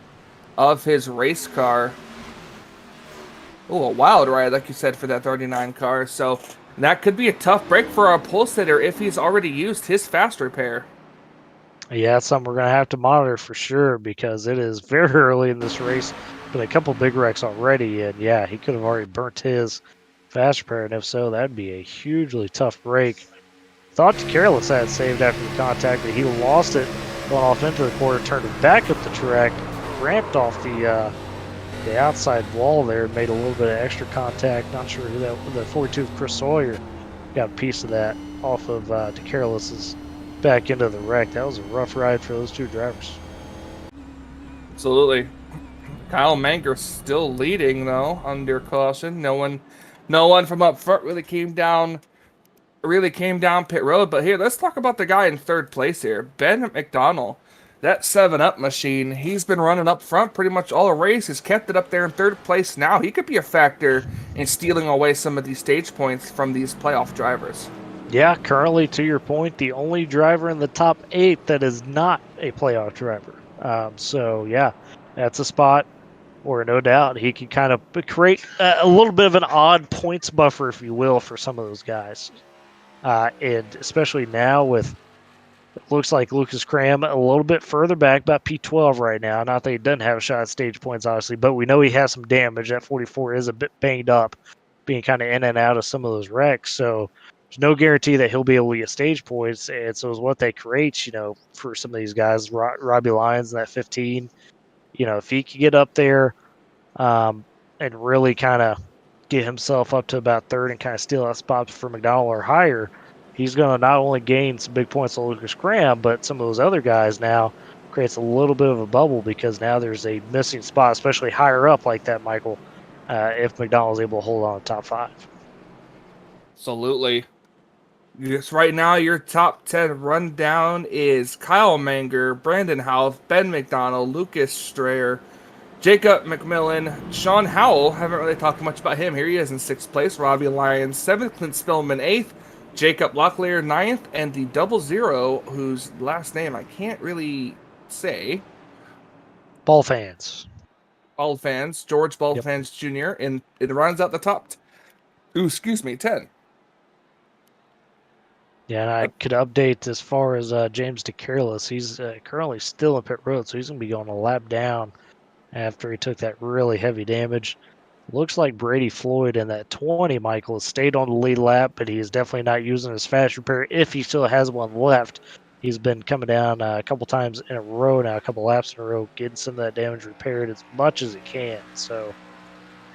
of his race car. Oh, a wild ride, like you said, for that 39 car. So that could be a tough break for our pole sitter if he's already used his fast repair.
Yeah, that's something we're going to have to monitor for sure because it is very early in this race. Been a couple big wrecks already, and yeah, he could have already burnt his fast repair, and if so, that'd be a hugely tough break. Thought DeCarlos had saved after the contact, but he lost it, going off into the corner, turned it back up the track, ramped off the outside wall there, made a little bit of extra contact. Not sure who that, the 42 of Chris Sawyer got a piece of that off of DeCarlos's back into the wreck. That was a rough ride for those two drivers.
Absolutely. Kyle Manger still leading though under caution. No one from up front really came down pit road. But here, let's talk about the guy in third place here, Ben McDonald. That 7-Up machine, he's been running up front pretty much all the race. He's kept it up there in third place now. He could be a factor in stealing away some of these stage points from these playoff drivers.
Yeah, currently, to your point, the only driver in the top 8 that is not a playoff driver. So, yeah, that's a spot where no doubt he can kind of create a little bit of an odd points buffer, if you will, for some of those guys. And especially now with, it looks like Lucas Cram a little bit further back, about P12 right now. Not that he doesn't have a shot at stage points, obviously, but we know he has some damage. That 44 is a bit banged up, being kind of in and out of some of those wrecks. So there's no guarantee that he'll be able to get stage points. And so it's what they create, for some of these guys. Robbie Lyons in that 15, if he could get up there and really kind of get himself up to about third and kind of steal that spot for McDonald or higher, he's going to not only gain some big points on Lucas Graham, but some of those other guys now creates a little bit of a bubble because now there's a missing spot, especially higher up like that, Michael, if McDonald's able to hold on to top 5.
Absolutely. Yes, right now your top 10 rundown is Kyle Manger, Brandon Houff, Ben McDonald, Lucas Strayer, Jacob McMillan, Sean Howell. Haven't really talked much about him. Here he is in 6th place. Robbie Lyons 7th, Clint Spillman 8th, Jacob Locklear 9th, and the 00, whose last name I can't really say.
Ball fans,
George Baldfans Jr. And it runs out the top 10.
Yeah, and I could update as far as James DeCarlos. He's currently still in pit road, so he's going to be going a lap down after he took that really heavy damage. Looks like Brady Floyd in that 20, Michael, has stayed on the lead lap, but he is definitely not using his fast repair if he still has one left. He's been coming down a couple times in a row now, a couple laps in a row, getting some of that damage repaired as much as he can. So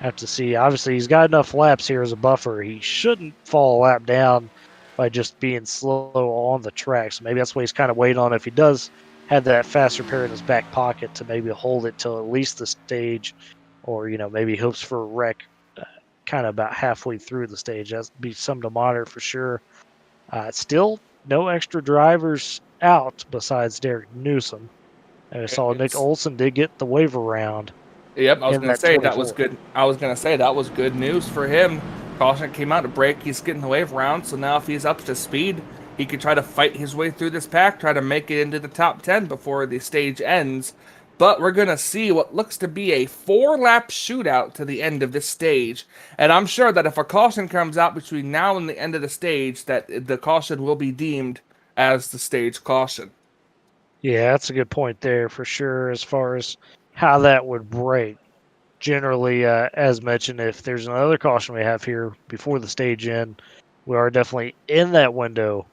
have to see. Obviously, he's got enough laps here as a buffer. He shouldn't fall a lap down by just being slow on the track. So maybe that's what he's kind of waiting on. If he does have that faster pair in his back pocket to maybe hold it till at least the stage, or maybe hopes for a wreck kind of about halfway through the stage. That'd be something to monitor for sure. Still, no extra drivers out besides Derek Newsom. I saw Nick Olson did get the waiver round.
Yep, I was
in
going to
that
say that
24.
was good. I was going to say that was good news for him. Caution came out to break. He's getting the wave round, so now if he's up to speed, he could try to fight his way through this pack, try to make it into the top 10 before the stage ends. But we're going to see what looks to be a 4-lap shootout to the end of this stage. And I'm sure that if a caution comes out between now and the end of the stage, that the caution will be deemed as the stage caution.
Yeah, that's a good point there for sure as far as how that would break. Generally, as mentioned, if there's another caution we have here before the stage end, we are definitely in that window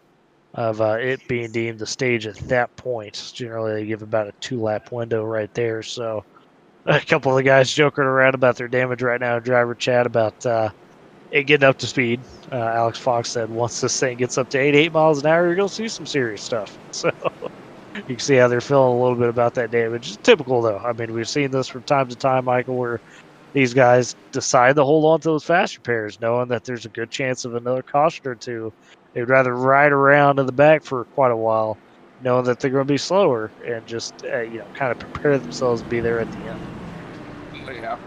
of it being deemed the stage at that point. Generally, they give about a 2-lap window right there. So a couple of the guys joking around about their damage right now in driver chat about it getting up to speed. Alex Fox said once this thing gets up to 88 miles an hour, you're going to see some serious stuff. So you can see how they're feeling a little bit about that damage. It's typical, though. I mean, we've seen this from time to time, Michael, where these guys decide to hold on to those faster pairs, knowing that there's a good chance of another caution or two. They'd rather ride around in the back for quite a while, knowing that they're going to be slower, and just kind of prepare themselves to be there at the end.
Yeah,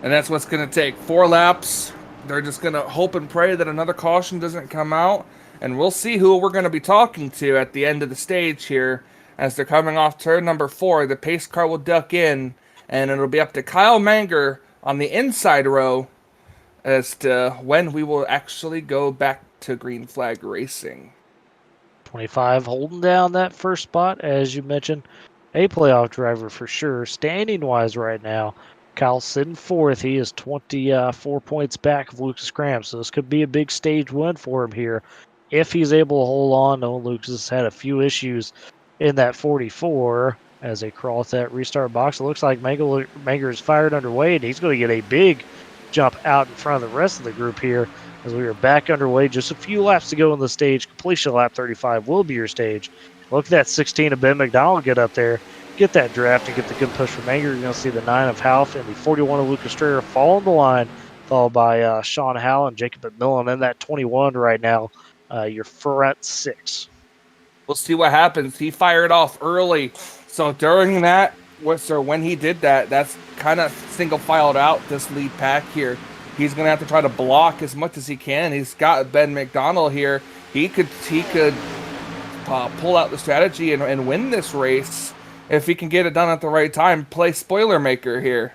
and that's what's going to take 4 laps. They're just going to hope and pray that another caution doesn't come out. And we'll see who we're going to be talking to at the end of the stage here. As they're coming off turn number 4, the pace car will duck in. And it'll be up to Kyle Manger on the inside row as to when we will actually go back to green flag racing.
25 holding down that first spot, as you mentioned. A playoff driver for sure. Standing-wise right now, Kyle's sitting 4th. He is 24 points back of Lucas Graham. So this could be a big stage win for him here if he's able to hold on. No, Lucas has had a few issues in that 44 as they crawl at that restart box. It looks like Manger is fired underway, and he's going to get a big jump out in front of the rest of the group here as we are back underway. Just a few laps to go in the stage. Completion lap 35 will be your stage. Look at that 16 of Ben McDonald get up there, get that draft, and get the good push from Manger. You're going to see the 9 of Half and the 41 of Lucas Strayer fall in the line, followed by Sean Howell and Jacob McMillan. And that 21 right now, your front 6.
We'll see what happens. He fired off early. So during that, when he did that, that's kind of single filed out this lead pack here. He's going to have to try to block as much as he can. He's got Ben McDonald here. He could pull out the strategy and win this race if he can get it done at the right time. Play spoiler maker here.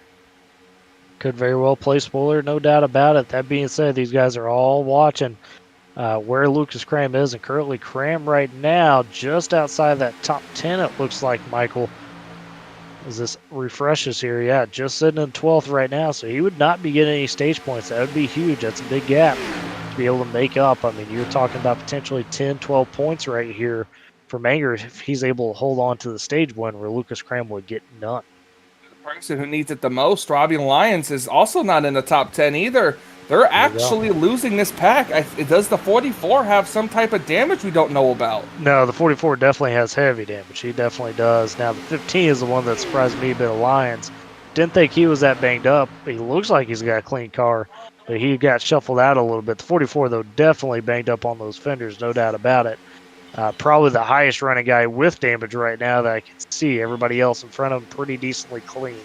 Could very well play spoiler, no doubt about it. That being said, these guys are all watching where Lucas Cram is, and currently Cram right now just outside that top 10, it looks like, Michael, as this refreshes here. Yeah, just sitting in 12th right now, so he would not be getting any stage points. That would be huge. That's a big gap to be able to make up. I mean, you're talking about potentially 10, 12 points right here for Manger if he's able to hold on to the stage win where Lucas Cram would get none.
The person who needs it the most, Robbie Lyons, is also not in the top 10 either. They're actually losing this pack. Does the 44 have some type of damage we don't know about?
No, the 44 definitely has heavy damage. He definitely does. Now, the 15 is the one that surprised me a bit of Lyons. Didn't think he was that banged up. He looks like he's got a clean car, but he got shuffled out a little bit. The 44, though, definitely banged up on those fenders, no doubt about it. Probably the highest running guy with damage right now that I can see. Everybody else in front of him pretty decently clean.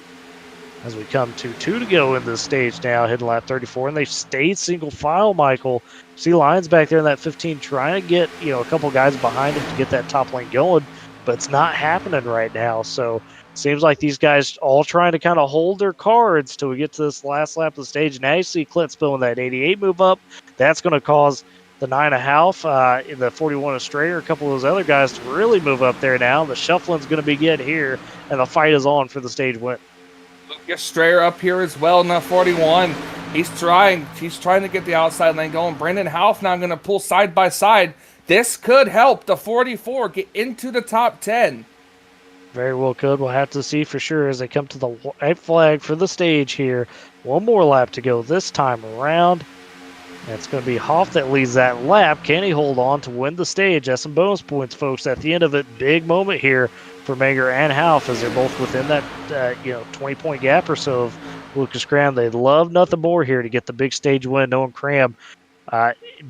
As we come to 2 to go in this stage now, hitting lap 34, and they've stayed single file, Michael. See Lyons back there in that 15 trying to get, a couple guys behind him to get that top lane going, but it's not happening right now. So it seems like these guys all trying to kind of hold their cards till we get to this last lap of the stage. Now you see Clint spilling that 88 move up. That's going to cause the 9 of Half, in the 41 of Strayer, a couple of those other guys to really move up there now. The shuffling's going to begin here, and the fight is on for the stage win.
Get Strayer up here as well in the 41. He's trying to get the outside lane going. Brandon Half now going to pull side by side. This could help the 44 get into the top 10.
Very well could. We'll have to see for sure as they come to the white flag for the stage here. One more lap to go this time around. And it's going to be Hoff that leads that lap. Can he hold on to win the stage? That's some bonus points, folks. At the end of it, big moment here for Manger and Hoff as they're both within that 20-point gap or so of Lucas Cram. They'd love nothing more here to get the big stage win, knowing Cram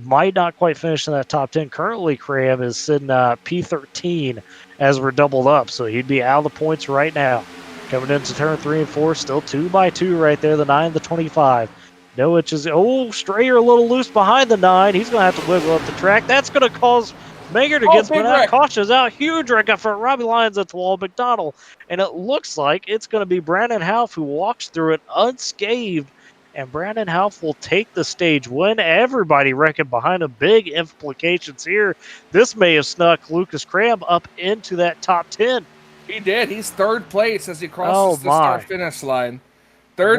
might not quite finish in that top 10. Currently, Cram is sitting P13 as we're doubled up, so he'd be out of the points right now. Coming into turn 3 and 4, still 2 by 2 right there, the 9, the 25. No itches. Oh, Strayer a little loose behind the 9. He's going to have to wiggle up the track. That's going to cause Manger to get spun out. Caution's out. Huge wreck up front. Robbie Lyons at the wall. McDonald. And it looks like it's going to be Brandon Houff who walks through it unscathed. And Brandon Houff will take the stage win. Everybody wrecking behind him. Big implications here. This may have snuck Lucas Cram up into that top 10.
He did. He's third place as he crosses the start-finish line. Third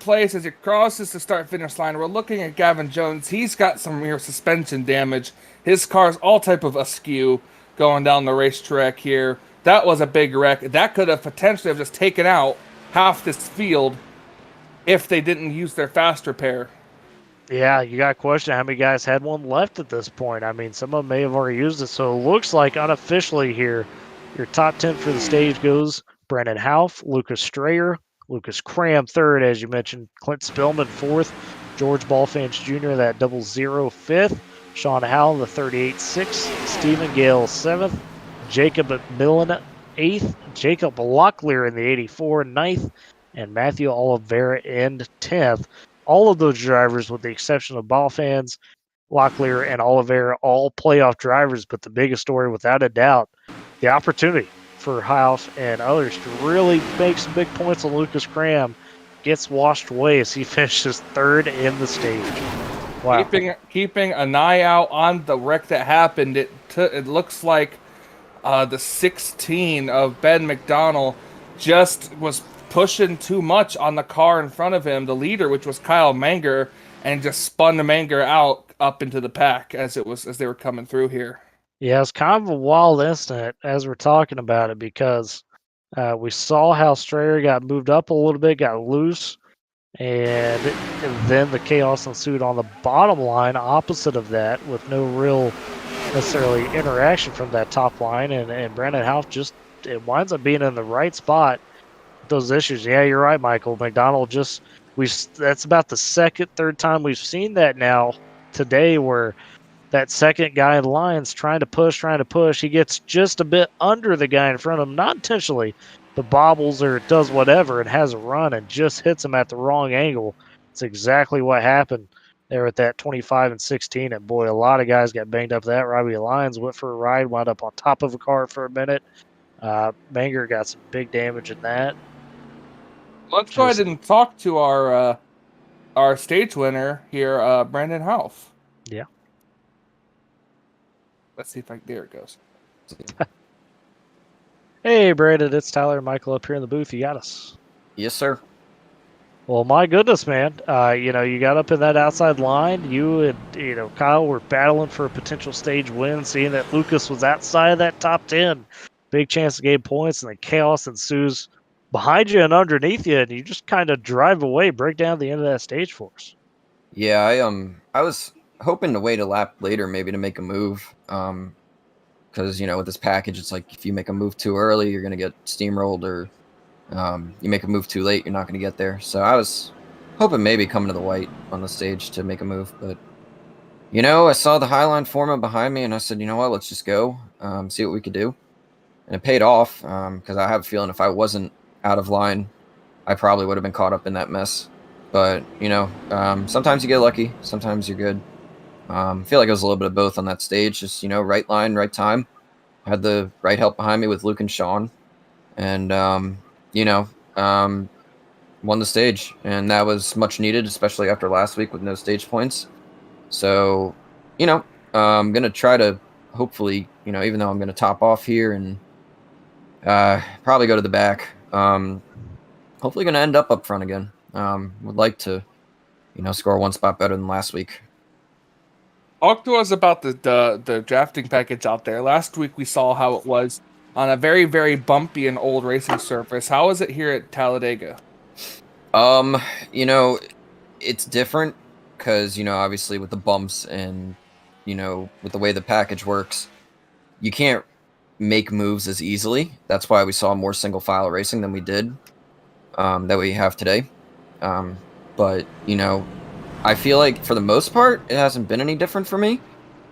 place as he crosses the start-finish line. We're looking at Gavin Jones. He's got some rear suspension damage. His car's all type of askew going down the racetrack here. That was a big wreck. That could have potentially just taken out half this field if they didn't use their fast repair.
Yeah, you got a question how many guys had one left at this point. I mean, some of them may have already used it. So it looks like unofficially here, your top 10 for the stage goes Brandon Houff, Lucas Strayer, Lucas Cram third, as you mentioned, Clint Spillman fourth, George Ballfanch Jr., that 00 fifth, Sean Howell, the 38-6, Stephen Gale seventh, Jacob McMillan eighth, Jacob Locklear in the 84 ninth, and Matthew Oliveira in 10th. All of those drivers, with the exception of Ballfans, Locklear, and Oliveira, all playoff drivers, but the biggest story, without a doubt, the opportunity for House and others to really make some big points on Lucas Cram gets washed away as he finishes third in the stage. Wow.
Keeping an eye out on the wreck that happened, it looks like the 16 of Ben McDonald just was pushing too much on the car in front of him, the leader, which was Kyle Manger, and just spun the Manger out up into the pack as they were coming through here.
Yeah, it's kind of a wild incident as we're talking about it because we saw how Strayer got moved up a little bit, got loose, and then the chaos ensued on the bottom line opposite of that with no real necessarily interaction from that top line, and Brandon Houff it winds up being in the right spot with those issues. Yeah, you're right, Michael. McDonald that's about the third time we've seen that now today where that second guy in line's trying to push. He gets just a bit under the guy in front of him, not intentionally, but bobbles or does whatever and has a run and just hits him at the wrong angle. It's exactly what happened there at that 25 and 16. And boy, a lot of guys got banged up that. Robbie Lyons went for a ride, wound up on top of a car for a minute. Manger got some big damage in that.
Let's go ahead and talk to our stage winner here, Brandon Houff.
Yeah.
Let's see if there it goes.
Hey, Brandon, it's Tyler and Michael up here in the booth. You got us.
Yes, sir.
Well, my goodness, man. You got up in that outside line. You and, Kyle were battling for a potential stage win, seeing that Lucas was outside of that top 10. Big chance to gain points, and the chaos ensues behind you and underneath you, and you just kind of drive away, break down the end of that stage for us.
Yeah, I was hoping to wait a lap later maybe to make a move, because with this package it's like if you make a move too early you're going to get steamrolled, or you make a move too late you're not going to get there. So I was hoping maybe coming to the white on the stage to make a move, but I saw the Highline foreman behind me and I said, you know what, let's just go see what we could do. And it paid off, because I have a feeling if I wasn't out of line I probably would have been caught up in that mess. But sometimes you get lucky, sometimes you're good. I feel like it was a little bit of both on that stage. Just, right line, right time. I had the right help behind me with Luke and Sean. And, won the stage. And that was much needed, especially after last week with no stage points. So, I'm going to try to hopefully, even though I'm going to top off here and probably go to the back, hopefully going to end up front again. Would like to, score one spot better than last week.
Talk to us about the drafting package out there. Last week we saw how it was on a very, very bumpy and old racing surface. How is it here at Talladega?
It's different. because, you know, obviously with the bumps and, you know, with the way the package works, you can't make moves as easily. That's why we saw more single file racing than we did, that we have today. But, you know, I feel like for the most part, it hasn't been any different for me.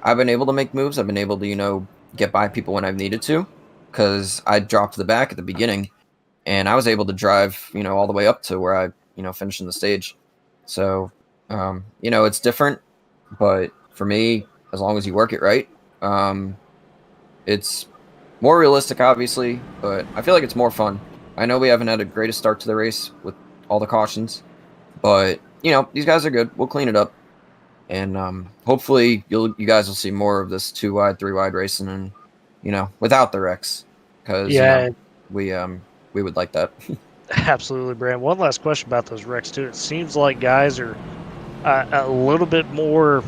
I've been able to make moves. I've been able to, you know, get by people when I've needed to, because I dropped the back at the beginning, and I was able to drive, you know, all the way up to where I, you know, finished in the stage. So, you know, it's different, but for me, as long as you work it right, it's more realistic, obviously, but I feel like it's more fun. I know we haven't had a greatest start to the race with all the cautions, but, you know, these guys are good. We'll clean it up. And hopefully you guys will see more of this 2 wide, 3 wide racing, and, you know, without the wrecks, because
Yeah,
you know, we would like that.
absolutely, Brand. One last question about those wrecks too. It seems like guys are a little bit more.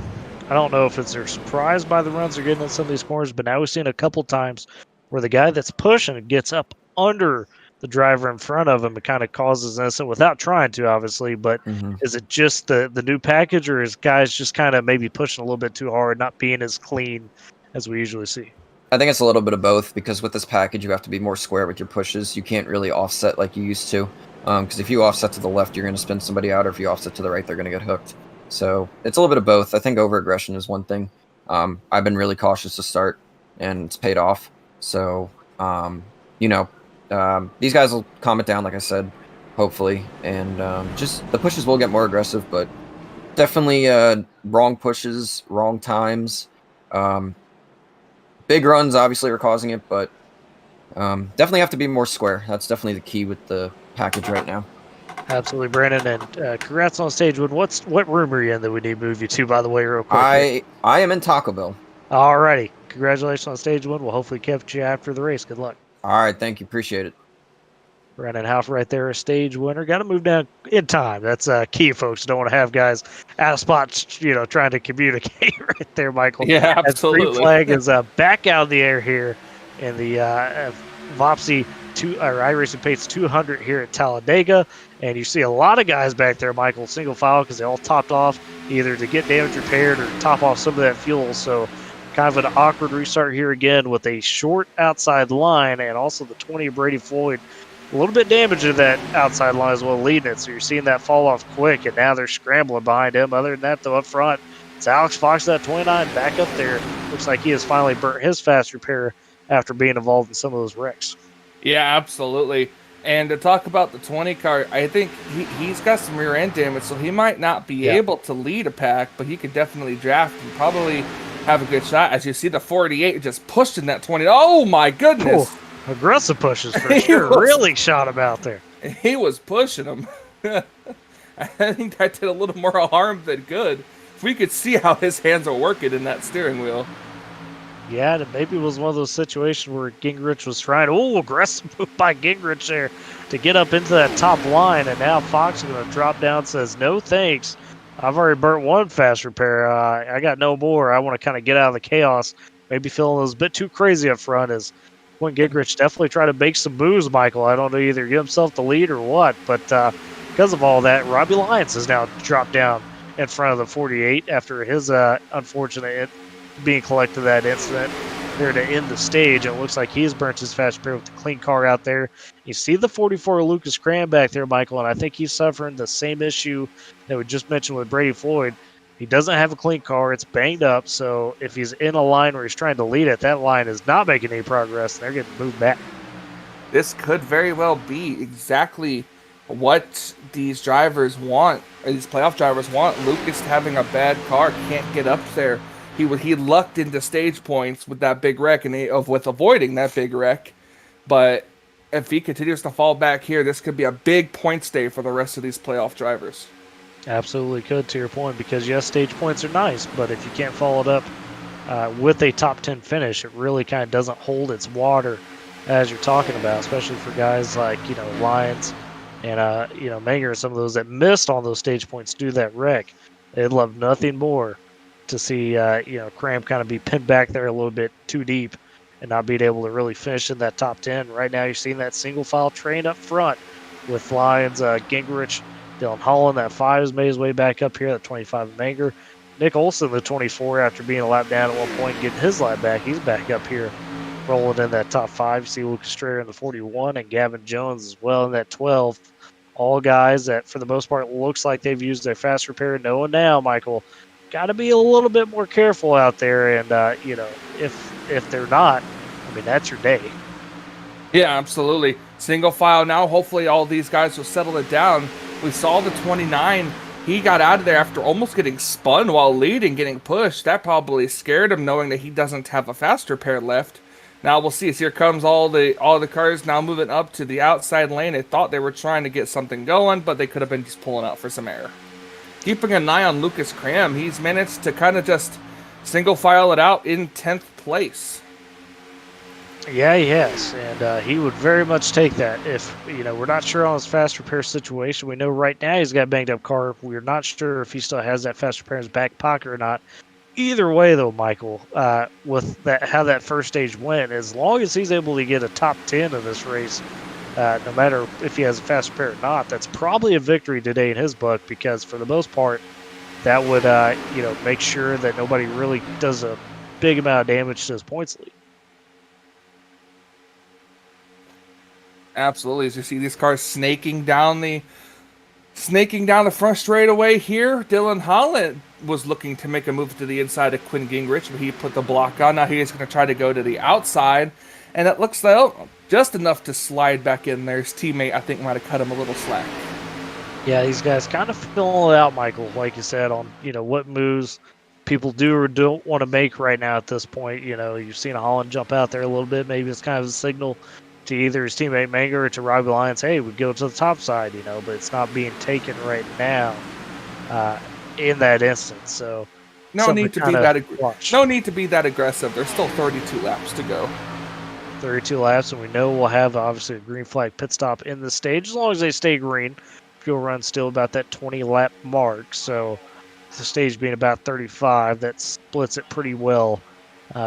I don't know if it's they're surprised by the runs they're getting in some of these corners, but now we've seen a couple times where the guy that's pushing gets up under the driver in front of him. It kind of causes an incident without trying to, obviously. But is it just the new package, or is guys just kind of maybe pushing a little bit too hard, not being as clean as we usually see?
I think it's a little bit of both, because with this package, you have to be more square with your pushes. You can't really offset like you used to, because if you offset to the left, you're going to spin somebody out, or if you offset to the right, they're going to get hooked. So it's a little bit of both. I think over-aggression is one thing. I've been really cautious to start, and it's paid off. So, you know, these guys will calm it down, like I said, hopefully. And just the pushes will get more aggressive, but definitely wrong pushes, wrong times. Big runs obviously are causing it, but definitely have to be more square. That's definitely the key with the package right now.
Absolutely, Brandon, and congrats on stage win. What room are you in that we need to move you to, by the way, real quick?
I am in Taco Bell.
Alrighty, congratulations on stage win. We'll hopefully catch you after the race. Good luck.
All right, thank you, appreciate it.
Brandon Houff right there, a stage winner. Got to move down in time. That's key, folks. Don't want to have guys out of spots, you know, trying to communicate right there, Michael.
Yeah,
As
absolutely.
green flag is back out of the air here in the Voppzy iRacing Pace 200 here at Talladega. And you see a lot of guys back there, Michael, single file, because they all topped off either to get damage repaired or top off some of that fuel. So kind of an awkward restart here again with a short outside line, and also the 20 of Brady Floyd. A little bit damage to that outside line as well, leading it. So you're seeing that fall off quick, and now they're scrambling behind him. Other than that, though, up front, it's Alex Fox, that 29, back up there. Looks like he has finally burnt his fast repair after being involved in some of those wrecks.
Yeah, absolutely. And to talk about the 20 car, I think he's got some rear end damage, so he might not be able to lead a pack, but he could definitely draft and probably have a good shot. As you see, the 48 just pushed in that 20. Oh my goodness!
Cool. Aggressive pushes for sure. Really shot him out there.
He was pushing him. I think that did a little more harm than good. If we could see how his hands are working in that steering wheel.
Yeah, and maybe it was one of those situations where Gingrich was trying to, aggressive move by Gingrich there to get up into that top line, and now Fox is going to drop down and says, no thanks. I've already burnt one fast repair. I got no more. I want to kind of get out of the chaos. Maybe feeling it was a bit too crazy up front as when Gingrich definitely tried to make some moves, Michael. I don't know, either give himself the lead or what, but because of all that, Robbie Lyons has now dropped down in front of the 48 after his unfortunate being collected that incident there to end the stage. It looks like he's burnt his fast repair with the clean car out there. You see the 44 Lucas Cram back there, Michael, and I think he's suffering the same issue that we just mentioned with Brady Floyd. He doesn't have a clean car. It's banged up, so if he's in a line where he's trying to lead it, that line is not making any progress, and they're getting moved back.
This could very well be exactly what these drivers want, or these playoff drivers want. Lucas having a bad car, can't get up there. He lucked into stage points with that big wreck and with avoiding that big wreck. But if he continues to fall back here, this could be a big points day for the rest of these playoff drivers.
Absolutely could, to your point, because yes, stage points are nice, but if you can't follow it up with a top 10 finish, it really kind of doesn't hold its water as you're talking about, especially for guys like, Lyons and, Menger and some of those that missed on those stage points due to that wreck. They'd love nothing more to see, Cram kind of be pinned back there a little bit too deep and not being able to really finish in that top 10. Right now, you're seeing that single file train up front with Lyons, Gingrich, Dylan Holland, that 5, has made his way back up here. That 25 in Manger. Nick Olson, the 24, after being a lap down at one point and getting his lap back, he's back up here rolling in that top 5. You see Lucas Strayer in the 41 and Gavin Jones as well in that 12. All guys that, for the most part, looks like they've used their fast repair. Knowing now, Michael, got to be a little bit more careful out there. And, if they're not, I mean, that's your day.
Yeah, absolutely. Single file now. Hopefully all these guys will settle it down. We saw the 29. He got out of there after almost getting spun while leading, getting pushed. That probably scared him, knowing that he doesn't have a fast repair left. Now we'll see. As here comes all the cars now moving up to the outside lane. They thought they were trying to get something going, but they could have been just pulling out for some air. Keeping an eye on Lucas Cram, he's managed to kind of just single file it out in 10th place.
Yeah, he has, and he would very much take that. If, we're not sure on his fast repair situation. We know right now he's got a banged up car. We're not sure if he still has that fast repair in his back pocket or not. Either way, though, Michael, with that, how that first stage went, as long as he's able to get a top 10 in this race, no matter if he has a fast repair or not, that's probably a victory today in his book, because for the most part, that would, make sure that nobody really does a big amount of damage to his points lead.
Absolutely. As you see these cars snaking down the front straightaway here, Dylan Holland was looking to make a move to the inside of Quinn Gingrich, but he put the block on. Now he is going to try to go to the outside, and it looks like just enough to slide back in there. His teammate, I think, might have cut him a little slack.
Yeah, these guys kind of filling it out, Michael, like you said, on what moves people do or don't want to make right now at this point. You've seen Holland jump out there a little bit. Maybe it's kind of a signal to either his teammate Manger or to Robbie Lyons, hey, we go to the top side, but it's not being taken right now in that instance. So
no need to be that aggressive. There's still 32 laps to go.
32 laps, and we know we'll have obviously a green flag pit stop in the stage as long as they stay green. Fuel run still about that 20 lap mark, so the stage being about 35, that splits it pretty well.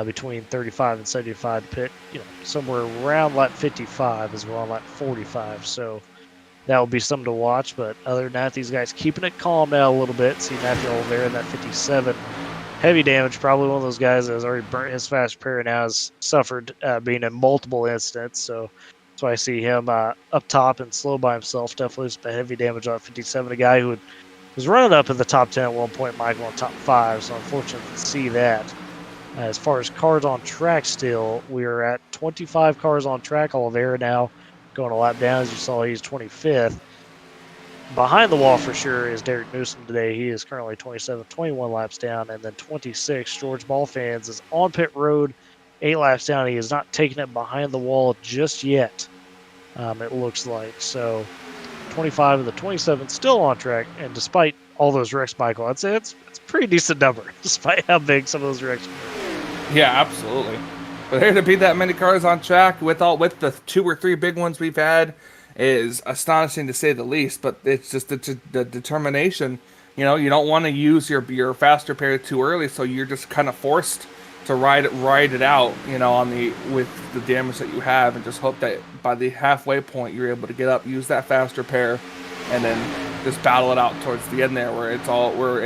Between 35 and 75 pit, somewhere around lap 55 as well, lap 45. So that will be something to watch. But other than that, these guys keeping it calm now a little bit. See Matthew Oliveira in that 57. Heavy damage, probably one of those guys that has already burnt his fast repair and now has suffered being in multiple incidents. So that's why I see him up top and slow by himself. Definitely some heavy damage on 57. A guy who was running up in the top 10 at one point, Michael, in top 5. So unfortunate to see that. As far as cars on track still, we are at 25 cars on track. Oliveira now going a lap down. As you saw, he's 25th. Behind the wall for sure is Derek Newsom today. He is currently 27, 21 laps down. And then 26, George Ballfans is on pit road, 8 laps down. He has not taken it behind the wall just yet, it looks like. So 25 of the 27 still on track. And despite all those wrecks, Michael, I'd say it's a pretty decent number, despite how big some of those wrecks were.
Yeah, absolutely. But there to be that many cars on track with the 2 or 3 big ones we've had is astonishing to say the least. But it's just the determination. You don't want to use your fast repair too early, so you're just kind of forced to ride it out. With the damage that you have, and just hope that by the halfway point you're able to get up, use that fast repair, and then just battle it out towards the end there, where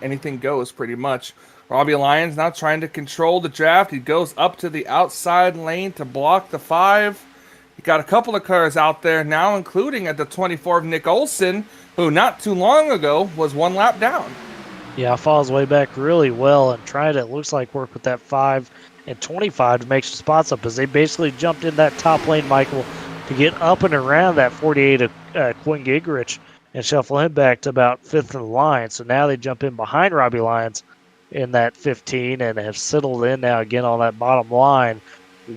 anything goes pretty much. Robbie Lyons now trying to control the draft. He goes up to the outside lane to block the 5. He got a couple of cars out there now, including at the 24 of Nick Olson, who not too long ago was 1 lap down.
Yeah, follows way back really well and trying to, it looks like, work with that 5 and 25 to make some spots up, as they basically jumped in that top lane, Michael, to get up and around that 48 of Quinn Gingrich and shuffle him back to about 5th in the line. So now they jump in behind Robbie Lyons in that 15 and have settled in now again on that bottom line.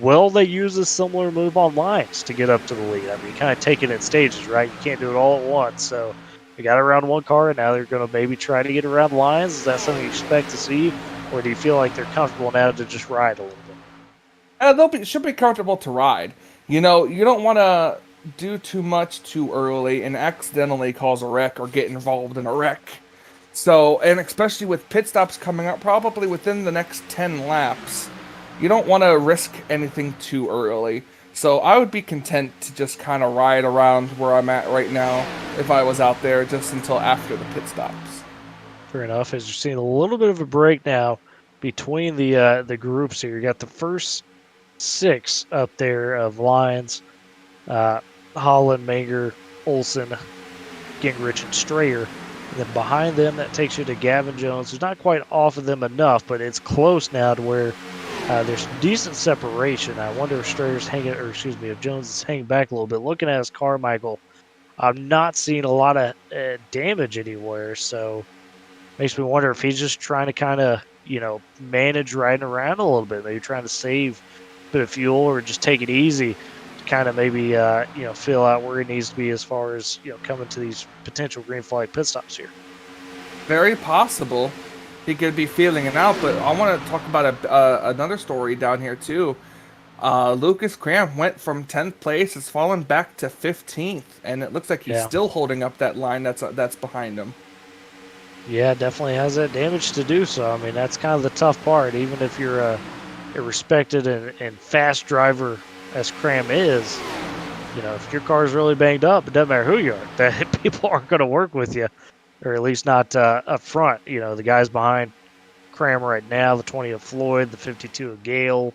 Will they use a similar move on Lyons to get up to the lead? I mean, you kind of take it in stages, right? You can't do it all at once. So they got around 1 car, and now they're going to maybe try to get around Lyons. Is that something you expect to see, or do you feel like they're comfortable now to just ride a little bit?
Should be comfortable to ride. You don't want to do too much too early and accidentally cause a wreck or get involved in a wreck. So, and especially with pit stops coming up probably within the next 10 laps, you don't want to risk anything too early. So I would be content to just kind of ride around where I'm at right now if I was out there just until after the pit stops.
Fair enough. As you're seeing a little bit of a break now between the groups here. You got the first 6 up there of Lyons, Holland, Manger, Olson, Gingrich, and Strayer. And then behind them, that takes you to Gavin Jones, who's not quite off of them enough, but it's close now to where there's decent separation. I wonder if Strayer's hanging, or excuse me, if Jones is hanging back a little bit. Looking at his car, Michael, I'm not seeing a lot of damage anywhere, so makes me wonder if he's just trying to kind of, manage riding around a little bit, maybe trying to save a bit of fuel or just take it easy to kind of maybe, feel out where he needs to be as far as, coming to these potential green flag pit stops here.
Very possible he could be feeling it out, but I want to talk about another story down here too. Lucas Cram went from 10th place, has fallen back to 15th, and it looks like he's still holding up that line that's behind him.
Yeah, definitely has that damage to do so. I mean, that's kind of the tough part. Even if you're a respected and fast driver as Cram is, if your car's really banged up, it doesn't matter who you are. That people aren't going to work with you, or at least not up front. The guys behind Cram right now, the 20 of Floyd, the 52 of Gale,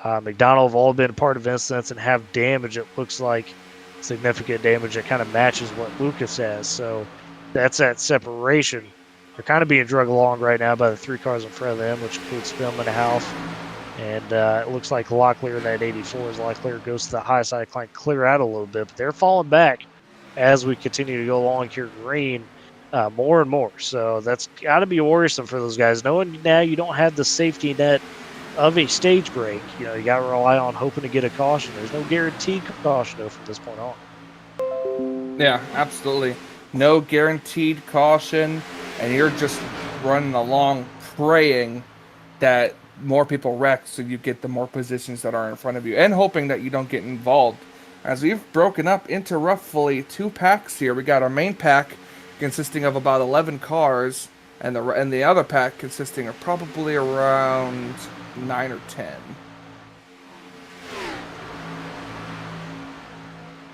McDonald have all been a part of incidents and have damage. It looks like significant damage that kind of matches what Lucas has. So that's that separation. They're kind of being dragged along right now by the 3 cars in front of them, which includes Spillman and Half. And it looks like Locklear in that 84 as Locklear goes to the high side, clear out a little bit. But they're falling back as we continue to go along here green more and more. So that's got to be worrisome for those guys. Knowing now you don't have the safety net of a stage break, you got to rely on hoping to get a caution. There's no guaranteed caution, though, from this point on.
Yeah, absolutely. No guaranteed caution, and you're just running along praying that more people wreck so you get the more positions that are in front of you, and hoping that you don't get involved. As we've broken up into roughly 2 packs here, we got our main pack consisting of about 11 cars, and the other pack consisting of probably around 9 or 10.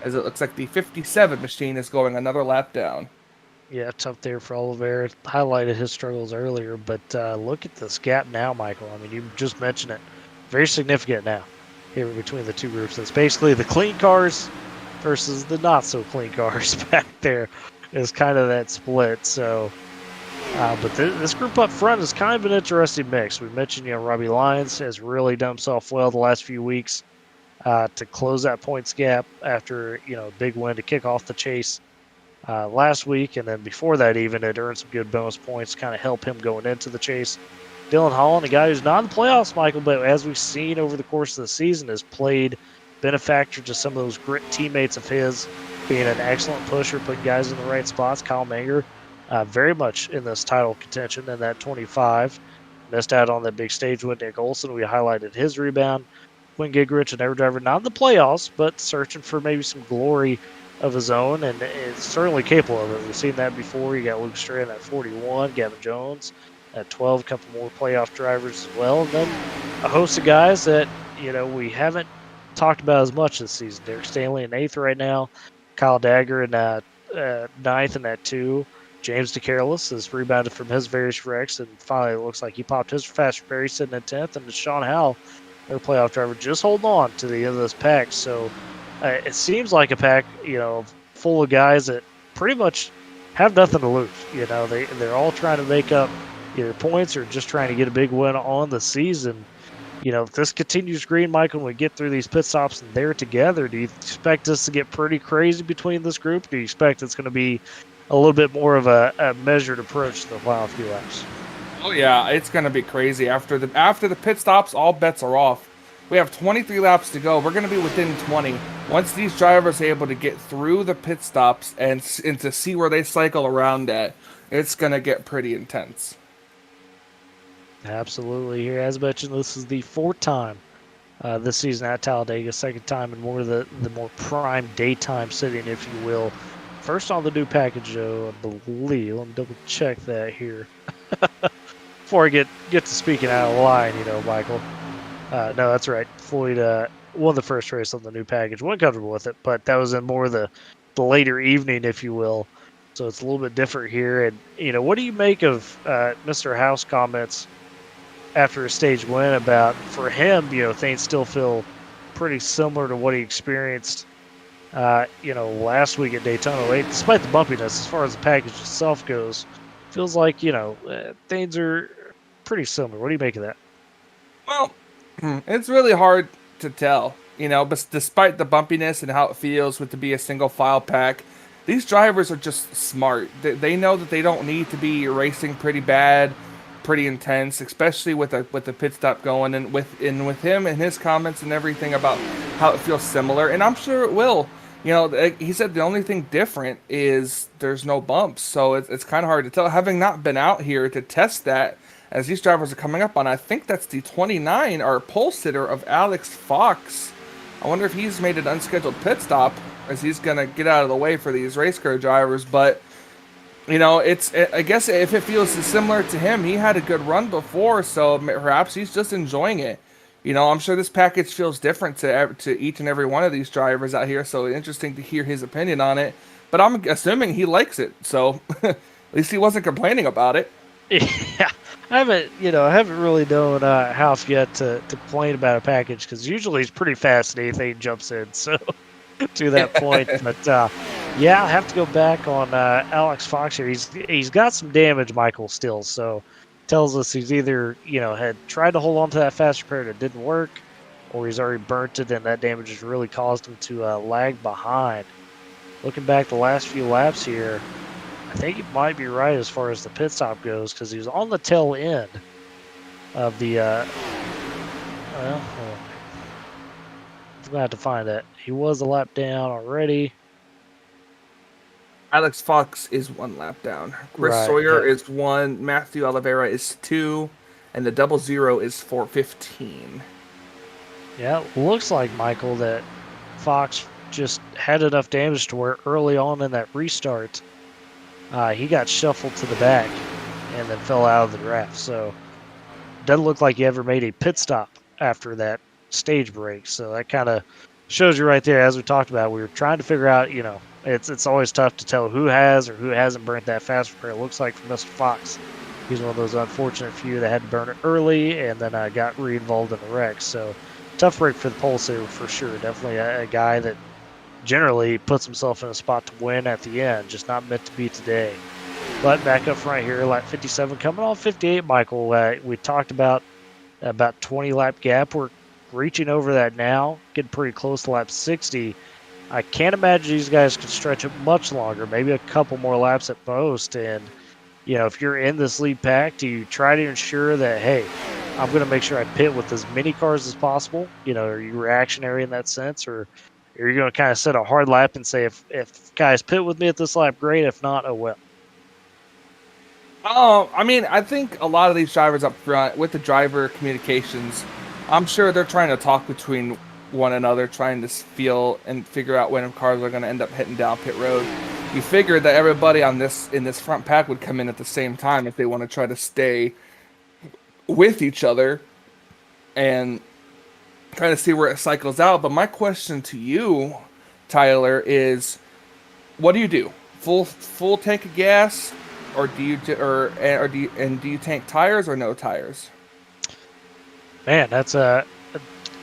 As it looks like the 57 machine is going another lap down.
Yeah, tough there for Oliveira. Highlighted his struggles earlier, but look at this gap now, Michael. I mean, you just mentioned it. Very significant now here between the 2 groups. It's basically the clean cars versus the not-so-clean cars back there is kind of that split. So, but this group up front is kind of an interesting mix. We mentioned, Robbie Lyons has really done himself well the last few weeks to close that points gap after, a big win to kick off the chase last week. And then before that even, it earned some good bonus points to kind of help him going into the chase. Dylan Holland, a guy who's not in the playoffs, Michael, but as we've seen over the course of the season, has played benefactor to some of those grit teammates of his, being an excellent pusher, putting guys in the right spots. Kyle Manger, very much in this title contention in that 25. Missed out on that big stage win. Nick Olson, we highlighted his rebound. Quinn Gingrich, another driver, not in the playoffs, but searching for maybe some glory of his own, and is certainly capable of it. We've seen that before. You got Luke Stray in that 41, Gavin Jones at 12, a couple more playoff drivers as well. And then a host of guys that, we haven't talked about as much this season. Derek Stanley in 8th right now. Kyle Dagger in 9th in that 2. James DeCarlos has rebounded from his various wrecks, and finally it looks like he popped his fast Barry sitting in 10th, and Sean Howell, their playoff driver, just holding on to the end of this pack. So it seems like a pack, full of guys that pretty much have nothing to lose. They're all trying to make up either points or just trying to get a big win on the season. If this continues green, Michael, when we get through these pit stops and they're together, do you expect us to get pretty crazy between this group? Do you expect it's going to be a little bit more of a measured approach to the final few laps?
Oh yeah, it's going to be crazy. After the pit stops, all bets are off. We have 23 laps to go. We're going to be within 20. Once these drivers are able to get through the pit stops and to see where they cycle around at, it's going to get pretty intense.
Absolutely. Here, as mentioned, this is the 4th time this season at Talladega, 2nd time in more of the more prime daytime sitting, if you will. First on the new package, though, I believe. Let me double check that here before I get to speaking out of line, Michael. No, that's right. Floyd won the first race on the new package. Wasn't comfortable with it, but that was in more the later evening, if you will. So it's a little bit different here. And what do you make of Mr. House comments after a stage win about for him? Things still feel pretty similar to what he experienced. Last week at Daytona 8, despite the bumpiness, as far as the package itself goes, feels like things are pretty similar. What do you make of that?
Well, it's really hard to tell, but despite the bumpiness and how it feels to be a single file pack, these drivers are just smart. They know that they don't need to be racing pretty bad, pretty intense, especially with the pit stop going, and with him and his comments and everything about how it feels similar, and I'm sure it will. He said the only thing different is there's no bumps, so it's kind of hard to tell. Having not been out here to test that, as these drivers are coming up on, I think that's the 29, our pole sitter of Alex Fox. I wonder if he's made an unscheduled pit stop, as he's going to get out of the way for these race car drivers. But, I guess if it feels similar to him, he had a good run before, so perhaps he's just enjoying it. I'm sure this package feels different to each and every one of these drivers out here, so interesting to hear his opinion on it. But I'm assuming he likes it, so at least he wasn't complaining about it.
Yeah, I haven't really known House yet to complain about a package, because usually he's pretty fast and anything jumps in. So to that point, but yeah, I have to go back on Alex Fox here. He's got some damage, Michael, still. So tells us he's either had tried to hold on to that fast repair and it didn't work, or he's already burnt it and that damage has really caused him to lag behind. Looking back the last few laps here, I think he might be right as far as the pit stop goes, because he was on the tail end of the. I'm gonna have to find that. He was a lap down already.
Alex Fox is 1 lap down. Chris Sawyer is 1. Matthew Oliveira is 2, and the 00 is 4:15.
Yeah, looks like, Michael, that Fox just had enough damage to where early on in that restart, he got shuffled to the back and then fell out of the draft. So doesn't look like he ever made a pit stop after that stage break. So that kind of shows you right there, as we talked about, we were trying to figure out, it's always tough to tell who has or who hasn't burnt that fast repair. It looks like for Mr. Fox, he's one of those unfortunate few that had to burn it early and then got re-involved in the wreck. So tough break for the pole sitter for sure. Definitely a guy that generally puts himself in a spot to win at the end, just not meant to be today. But back up front here, lap 57, coming off 58, Michael. We talked about 20 lap gap. We're reaching over that now, getting pretty close to lap 60. I can't imagine these guys could stretch it much longer, maybe a couple more laps at most. And, if you're in this lead pack, do you try to ensure that, hey, I'm going to make sure I pit with as many cars as possible? Are you reactionary in that sense, or are you going to kind of set a hard lap and say, if guys pit with me at this lap, great. If not, oh well.
I think a lot of these drivers up front, with the driver communications, I'm sure they're trying to talk between one another, trying to feel and figure out when cars are going to end up hitting down pit road. You figured that everybody in this front pack would come in at the same time if they want to try to stay with each other and try to see where it cycles out. But my question to you, Tyler, is what do you do? Full tank of gas, or do you tank tires or no tires?
Man, that's a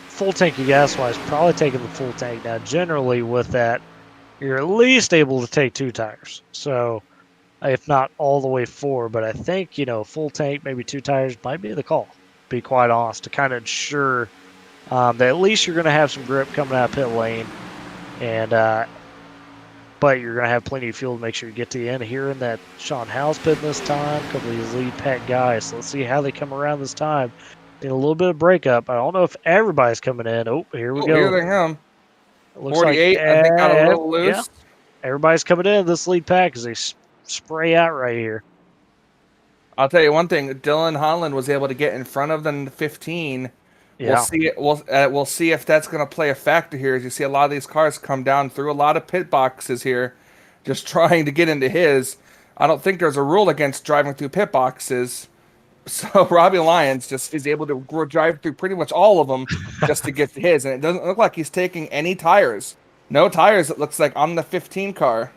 full tank of gas wise, probably taking the full tank. Now, generally with that, you're at least able to take 2 tires. So, if not all the way 4, but I think, full tank, maybe 2 tires might be the call, to be quite honest, to kind of ensure that at least you're going to have some grip coming out of pit lane. And, but you're going to have plenty of fuel to make sure you get to the end. Here in that Sean Howell's pitting this time, a couple of these lead pack guys. So let's see how they come around this time. In a little bit of breakup. I don't know if everybody's coming in. Oh, here we go.
Here they come.
It looks
48,
like,
I think, got a little loose.
Yeah. Everybody's coming in this lead pack as they spray out right here.
I'll tell you one thing. Dylan Holland was able to get in front of them 15.
Yeah.
We'll see if that's going to play a factor here. As you see a lot of these cars come down through a lot of pit boxes here, just trying to get into his. I don't think there's a rule against driving through pit boxes. So Robbie Lyons just is able to drive through pretty much all of them just to get to his, and it doesn't look like he's taking any tires. No tires, it looks like, on the 15 car.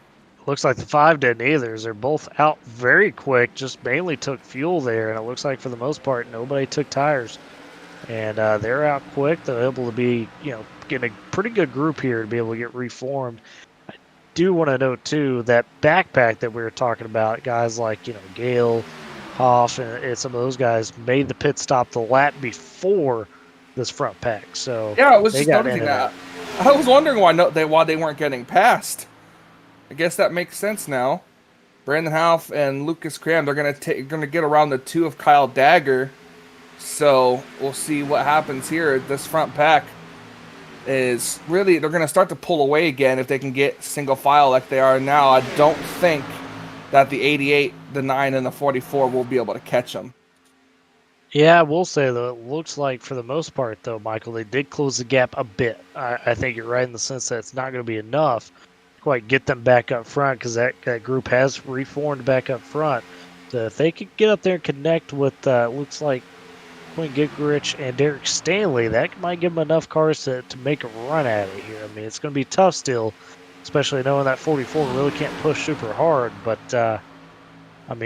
Looks like the 5 didn't either. They're both out very quick, just mainly took fuel there, and it looks like for the most part nobody took tires. And they're out quick. They're able to be, getting a pretty good group here to be able to get reformed. I do want to note, too, that backpack that we were talking about, guys like, Gale, Hoff, and some of those guys made the pit stop the lap before this front pack. So
yeah, I was just
got
noticing that. I was wondering why they weren't getting passed. I guess that makes sense now. Brandon Hoff and Lucas Cram, they're gonna get around the 2 of Kyle Dagger. So we'll see what happens here. This front pack is really, they're gonna start to pull away again if they can get single file like they are now. I don't think that the 88, the 9, and the 44 will be able to catch them.
Yeah, I will say, though, it looks like for the most part, though, Michael, they did close the gap a bit. I think you're right in the sense that it's not going to be enough to quite get them back up front, because that group has reformed back up front. So if they could get up there and connect with, looks like Quinn Gingrich and Derek Stanley, that might give them enough cars to make a run at it here. I mean, it's going to be tough still, especially knowing that 44 really can't push super hard. But,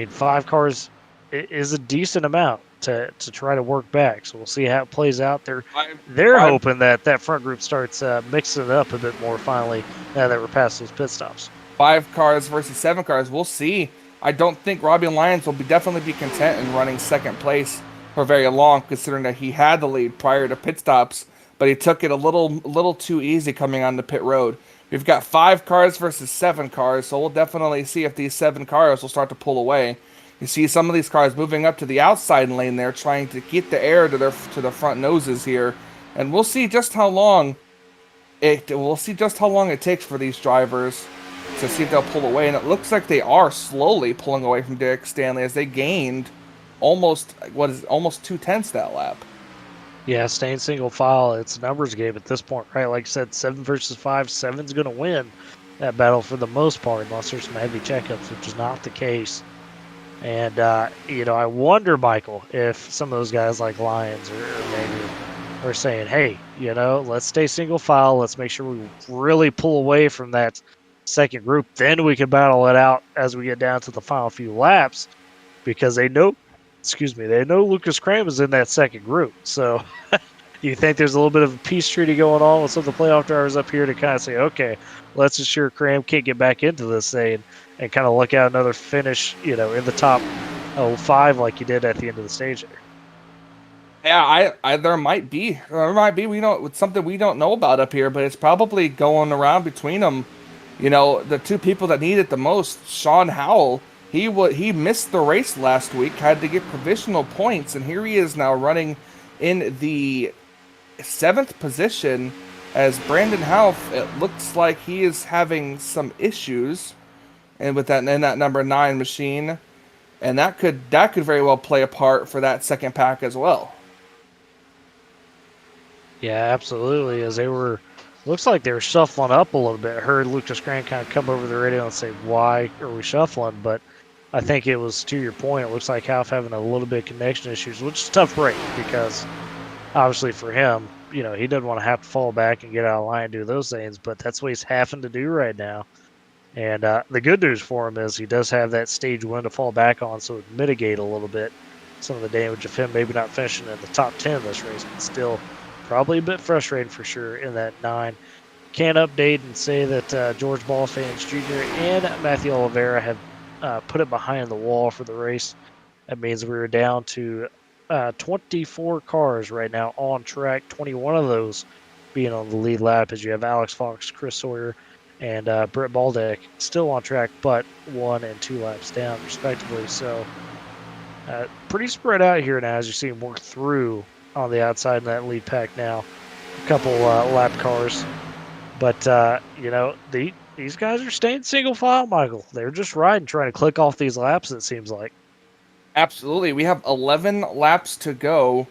5 cars is a decent amount to try to work back. So we'll see how it plays out. They're hoping that front group starts mixing it up a bit more finally now that we're past those pit stops.
5 cars versus 7 cars. We'll see. I don't think Robbie Lyons will definitely be content in running second place for very long, considering that he had the lead prior to pit stops, but he took it a little too easy coming on the pit road. We've got 5 cars versus 7 cars, so we'll definitely see if these 7 cars will start to pull away. You see some of these cars moving up to the outside lane there, trying to get the air to the front noses here, and we'll see just how long it takes for these drivers to see if they'll pull away. And it looks like they are slowly pulling away from Derek Stanley as they gained almost 2/10 that lap.
Yeah, staying single file, it's a numbers game at this point, right? Like I said, 7 versus 5, 7's going to win that battle for the most part, unless there's some heavy checkups, which is not the case. And, I wonder, Michael, if some of those guys like Lyons or maybe are saying, hey, let's stay single file. Let's make sure we really pull away from that second group. Then we can battle it out as we get down to the final few laps, because they know Lucas Cram is in that second group. So you think there's a little bit of a peace treaty going on with some of the playoff drivers up here to kind of say, okay, let's ensure Cram can't get back into this thing and kind of look out another finish, in the top 5 like you did at the end of the stage there.
Yeah, there might be. It's something we don't know about up here, but it's probably going around between them. The 2 people that need it the most, Sean Howell, he missed the race last week, had to get provisional points, and here he is now running in the 7th position as Brandon Houff. It looks like he is having some issues and with that number 9 machine, and that could very well play a part for that second pack as well.
Yeah, absolutely. As looks like they were shuffling up a little bit. I heard Lucas Grant kind of come over the radio and say, why are we shuffling? But I think it was, to your point, it looks like Houff having a little bit of connection issues, which is a tough break because obviously for him, he doesn't want to have to fall back and get out of line and do those things, but that's what he's having to do right now. And the good news for him is he does have that stage win to fall back on, so it would mitigate a little bit some of the damage of him maybe not finishing in the top 10 of this race, but still probably a bit frustrating for sure in that 9. Can update and say that George Ballfans Jr. and Matthew Oliveira have put it behind the wall for the race. That means we were down to 24 cars right now on track, 21 of those being on the lead lap, as you have Alex Fox, Chris Sawyer, and Brett Baldeck still on track, but 1 and 2 laps down, respectively. So pretty spread out here now as you see him work through on the outside in that lead pack now. A couple lap cars. But, these guys are staying single file, Michael. They're just riding, trying to click off these laps, it seems like.
Absolutely. We have 11 laps to go.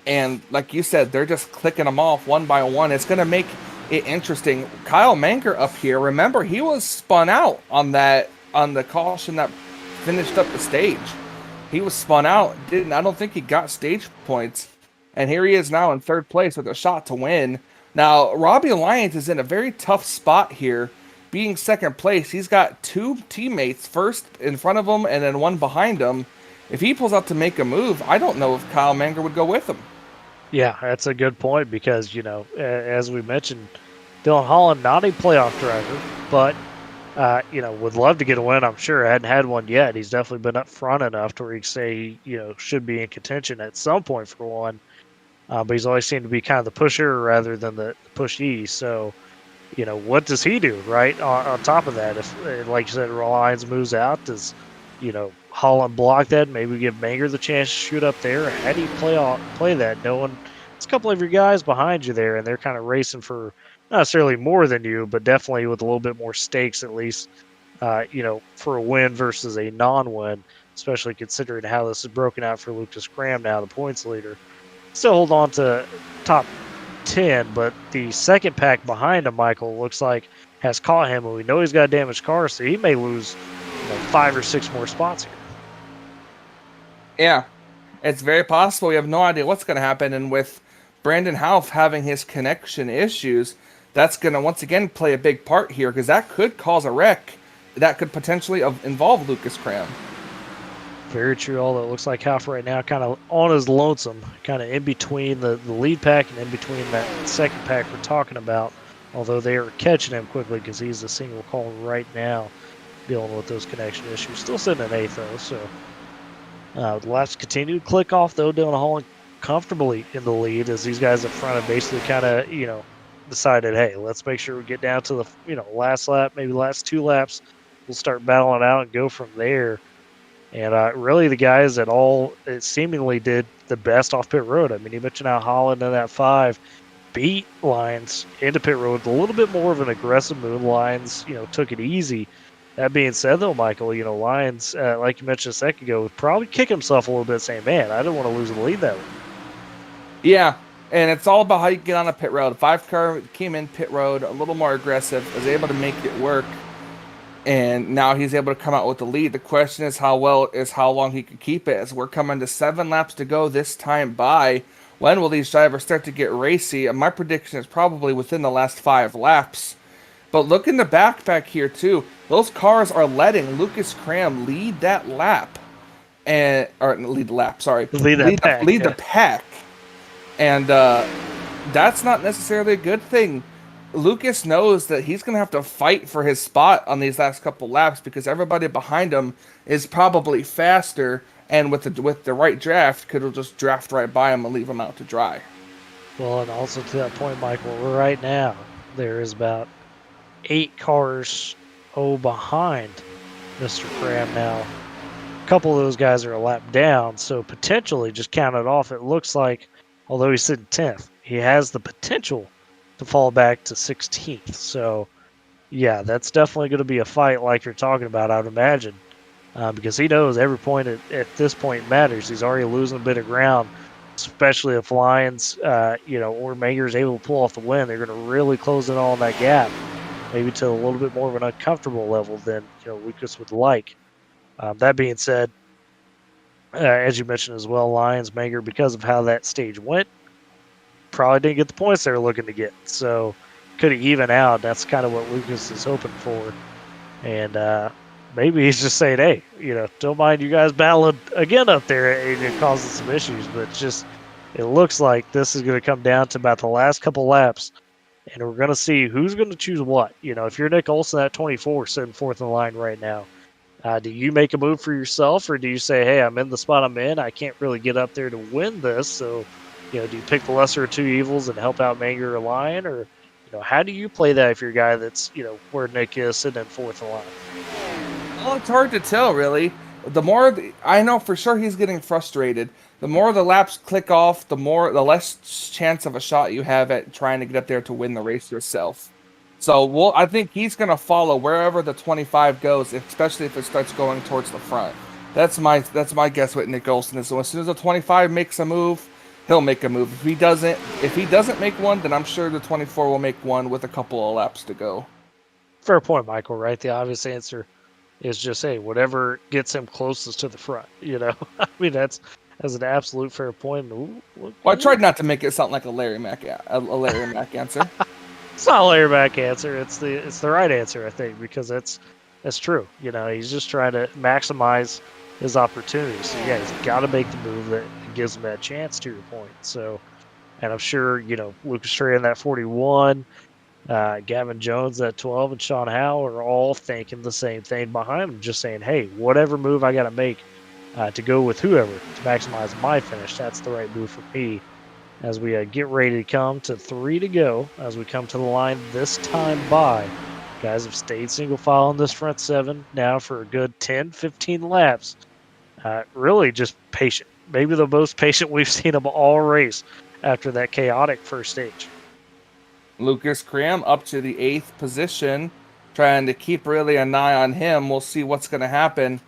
And like you said, they're just clicking them off one by one. It's going to make it interesting. Kyle Manker up here, remember, he was spun out on the caution that finished up the stage. he was spun out. I don't think he got stage points. And here he is now in third place with a shot to win. Now, Robbie Lyons is in a very tough spot here. Being second place, he's got two teammates, first in front of him and then one behind him. If he pulls out to make a move, I don't know if Kyle Manger would go with him.
Yeah, that's a good point because, as we mentioned, Dylan Holland, not a playoff driver, but, would love to get a win, I'm sure. Hadn't had one yet. He's definitely been up front enough to where he can say, should be in contention at some point for one. But he's always seemed to be kind of the pusher rather than the pushee. So, what does he do, right? On top of that, if, like you said, Lyons moves out, does, Holland block that? Maybe give Manger the chance to shoot up there. How do you play that? Knowing it's a couple of your guys behind you there, and they're kind of racing for not necessarily more than you, but definitely with a little bit more stakes, at least, for a win versus a non-win, especially considering how this is broken out for Lucas Graham now, the points leader. Still hold on to top 10, but the second pack behind him, Michael, looks like has caught him, and we know he's got a damaged car, so he may lose 5 or 6 more spots here.
Yeah, it's very possible. We have no idea what's going to happen, and with Brandon Houff having his connection issues, that's going to once again play a big part here, because that could cause a wreck that could potentially involve Lucas Graham.
Very true. Although it looks like Houff right now kind of on his lonesome, kind of in between the lead pack and in between that second pack we're talking about. Although they are catching him quickly because he's the single call right now dealing with those connection issues. Still sitting in 8th though, so the laps continue to click off though. Dylan Holland comfortably in the lead as these guys up front have basically kind of, decided, hey, let's make sure we get down to the, last lap, maybe last 2 laps. We'll start battling out and go from there. And really the guys that all seemingly did the best off pit road. I mean, you mentioned how Holland in that 5 beat Lyons into pit road with a little bit more of an aggressive move. Lyons, took it easy. That being said, though, Michael, Lyons, like you mentioned a second ago, would probably kick himself a little bit saying, man, I didn't want to lose the lead that way.
Yeah, and it's all about how you get on a pit road. 5 car came in pit road a little more aggressive, was able to make it work. And now he's able to come out with the lead. The question is how long he can keep it. As we're coming to 7 laps to go this time by, when will these drivers start to get racy? And my prediction is probably within the last 5 laps. But look in the back here too. Those cars are letting Lucas Graham lead that lap, lead the pack. And that's not necessarily a good thing. Lucas knows that he's going to have to fight for his spot on these last couple laps because everybody behind him is probably faster, and with the right draft, could just draft right by him and leave him out to dry.
Well, and also to that point, Michael, right now there is about 8 cars behind Mr. Graham now. A couple of those guys are a lap down, so potentially, just count it off, it looks like, although he's sitting 10th, he has the potential to fall back to 16th. So, yeah, that's definitely going to be a fight like you're talking about, I would imagine, because he knows every point at this point matters. He's already losing a bit of ground, especially if Lyons, or Manger is able to pull off the win. They're going to really close in on that gap, maybe to a little bit more of an uncomfortable level than Lucas would like. That being said, as you mentioned as well, Lyons, Manger, because of how that stage went, probably didn't get the points they were looking to get. So could have even out. That's kind of what Lucas is hoping for. And maybe he's just saying, hey, don't mind you guys battling again up there and it causes some issues. But it looks like this is going to come down to about the last couple laps. And we're going to see who's going to choose what. If you're Nick Olson at 24 sitting 4th in the line right now, do you make a move for yourself, or do you say, hey, I'm in the spot I'm in. I can't really get up there to win this. So, do you pick the lesser of 2 evils and help out Manger or Lyon? Or, how do you play that if you're a guy that's, where Nick is sitting in 4th in the line?
Well, it's hard to tell, really. The more I know for sure he's getting frustrated. The more the laps click off, the less chance of a shot you have at trying to get up there to win the race yourself. So I think he's going to follow wherever the 25 goes, especially if it starts going towards the front. That's my guess with Nick Olson is. So as soon as the 25 makes a move, he'll make a move. If he doesn't make one, then I'm sure the 24 will make one with a couple of laps to go.
Fair point, Michael, right? The obvious answer is just, hey, whatever gets him closest to the front, you know? I mean, that's an absolute fair point. Ooh,
Well, I tried not to make it sound like a Larry Mack answer.
It's not a Larry Mack answer. It's the right answer, I think, because that's true. You know, he's just trying to maximize his opportunities. So yeah, he's got to make the move that gives him that chance. To your point. So, and I'm sure Lucas Trey in that 41, Gavin Jones at 12, and Sean Howe are all thinking the same thing behind him, just saying, hey, whatever move I got to make to go with whoever to maximize my finish, that's the right move for me. As we get ready to come to 3 to go, as we come to the line this time by. Guys have stayed single file on this front 7 now for a good 10, 15 laps. Really just patient. Maybe the most patient we've seen them all race after that chaotic first stage.
Lucas Cram up to the 8th position, trying to keep really an eye on him. We'll see what's going to happen.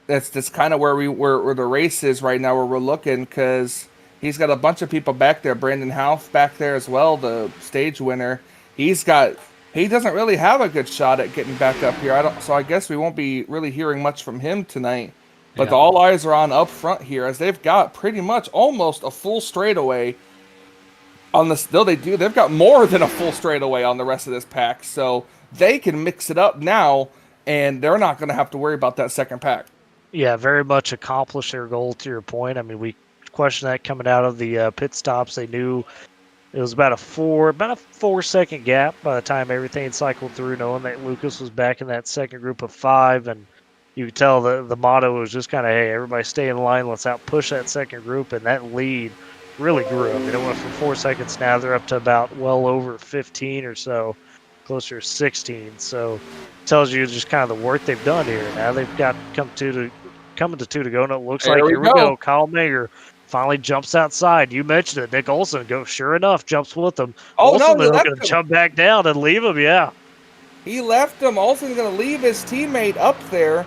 That's kind of where the race is right now, where we're looking, because he's got a bunch of people back there. Brandon Houff back there as well, the stage winner. He doesn't really have a good shot at getting back up here. So I guess we won't be really hearing much from him tonight. But all eyes are on up front here, as they've got pretty much almost a full straightaway on this. Though they've got more than a full straightaway on the rest of this pack, so they can mix it up now, and they're not going to have to worry about that second pack.
Yeah, very much accomplish their goal. To your point, I mean, we questioned that coming out of the pit stops. They knew it was about a 4-second gap by the time everything cycled through, knowing that Lucas was back in that second group of 5, and you could tell the motto was just kind of, hey, everybody stay in line, let's outpush that second group, and that lead really grew. I mean, it went from 4 seconds, now they're up to about well over 15 or so, closer to 16. So it tells you just kind of the work they've done here. Now they've got coming to 2 to go, and it looks like here we go. Kyle Mager finally jumps outside. You mentioned it. Nick Olson sure enough, jumps with him. Olson is going to jump back down and leave him, yeah.
He left him. Olson's going to leave his teammate up there,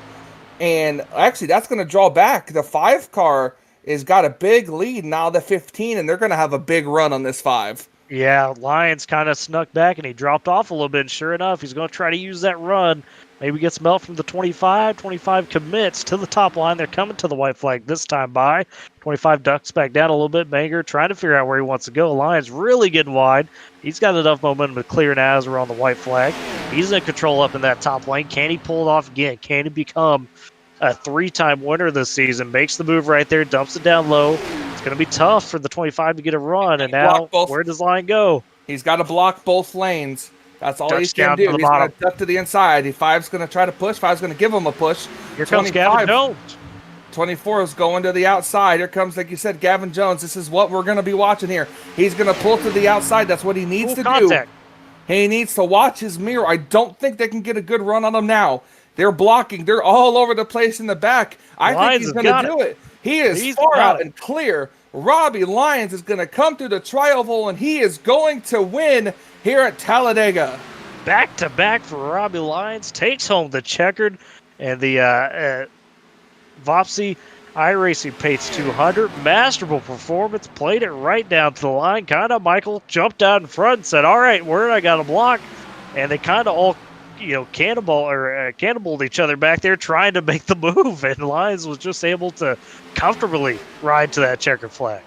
and actually that's going to draw back. The 5 car has got a big lead now, the 15, and they're going to have a big run on this 5.
Yeah, Lyons kind of snuck back, and he dropped off a little bit, and sure enough, he's going to try to use that run. Maybe get some help from the 25. 25 commits to the top line. They're coming to the white flag this time by. 25 ducks back down a little bit. Mager trying to figure out where he wants to go. Lyons really getting wide. He's got enough momentum to clear now as we're on the white flag. He's in control up in that top lane. Can he pull it off again? Can he become a 3-time winner this season? Makes the move right there. Dumps it down low. It's going to be tough for the 25 to get a run. And now, where does Lyon go?
He's got to block both lanes. That's all he's going to do. He's going to duck to the inside. The 5's going to try to push. 5's going to give him a push.
Here comes Gavin Jones.
24 is going to the outside. Here comes, like you said, Gavin Jones. This is what we're going to be watching here. He's going to pull to the outside. That's what he needs to do. He needs to watch his mirror. I don't think they can get a good run on him now. They're blocking. They're all over the place in the back. I think he's going to do it. He is far out and clear. Robbie Lyons is going to come through the tri-oval, and he is going to win here at Talladega.
Back-to-back for Robbie Lyons. Takes home the checkered, and the Voppzy iRacing Pace 200. Masterful performance. Played it right down to the line. Kind of Michael jumped out in front and said, all right, where I got to block? And they kind of all cannonballed each other back there trying to make the move, and Lyons was just able to comfortably ride to that checkered flag.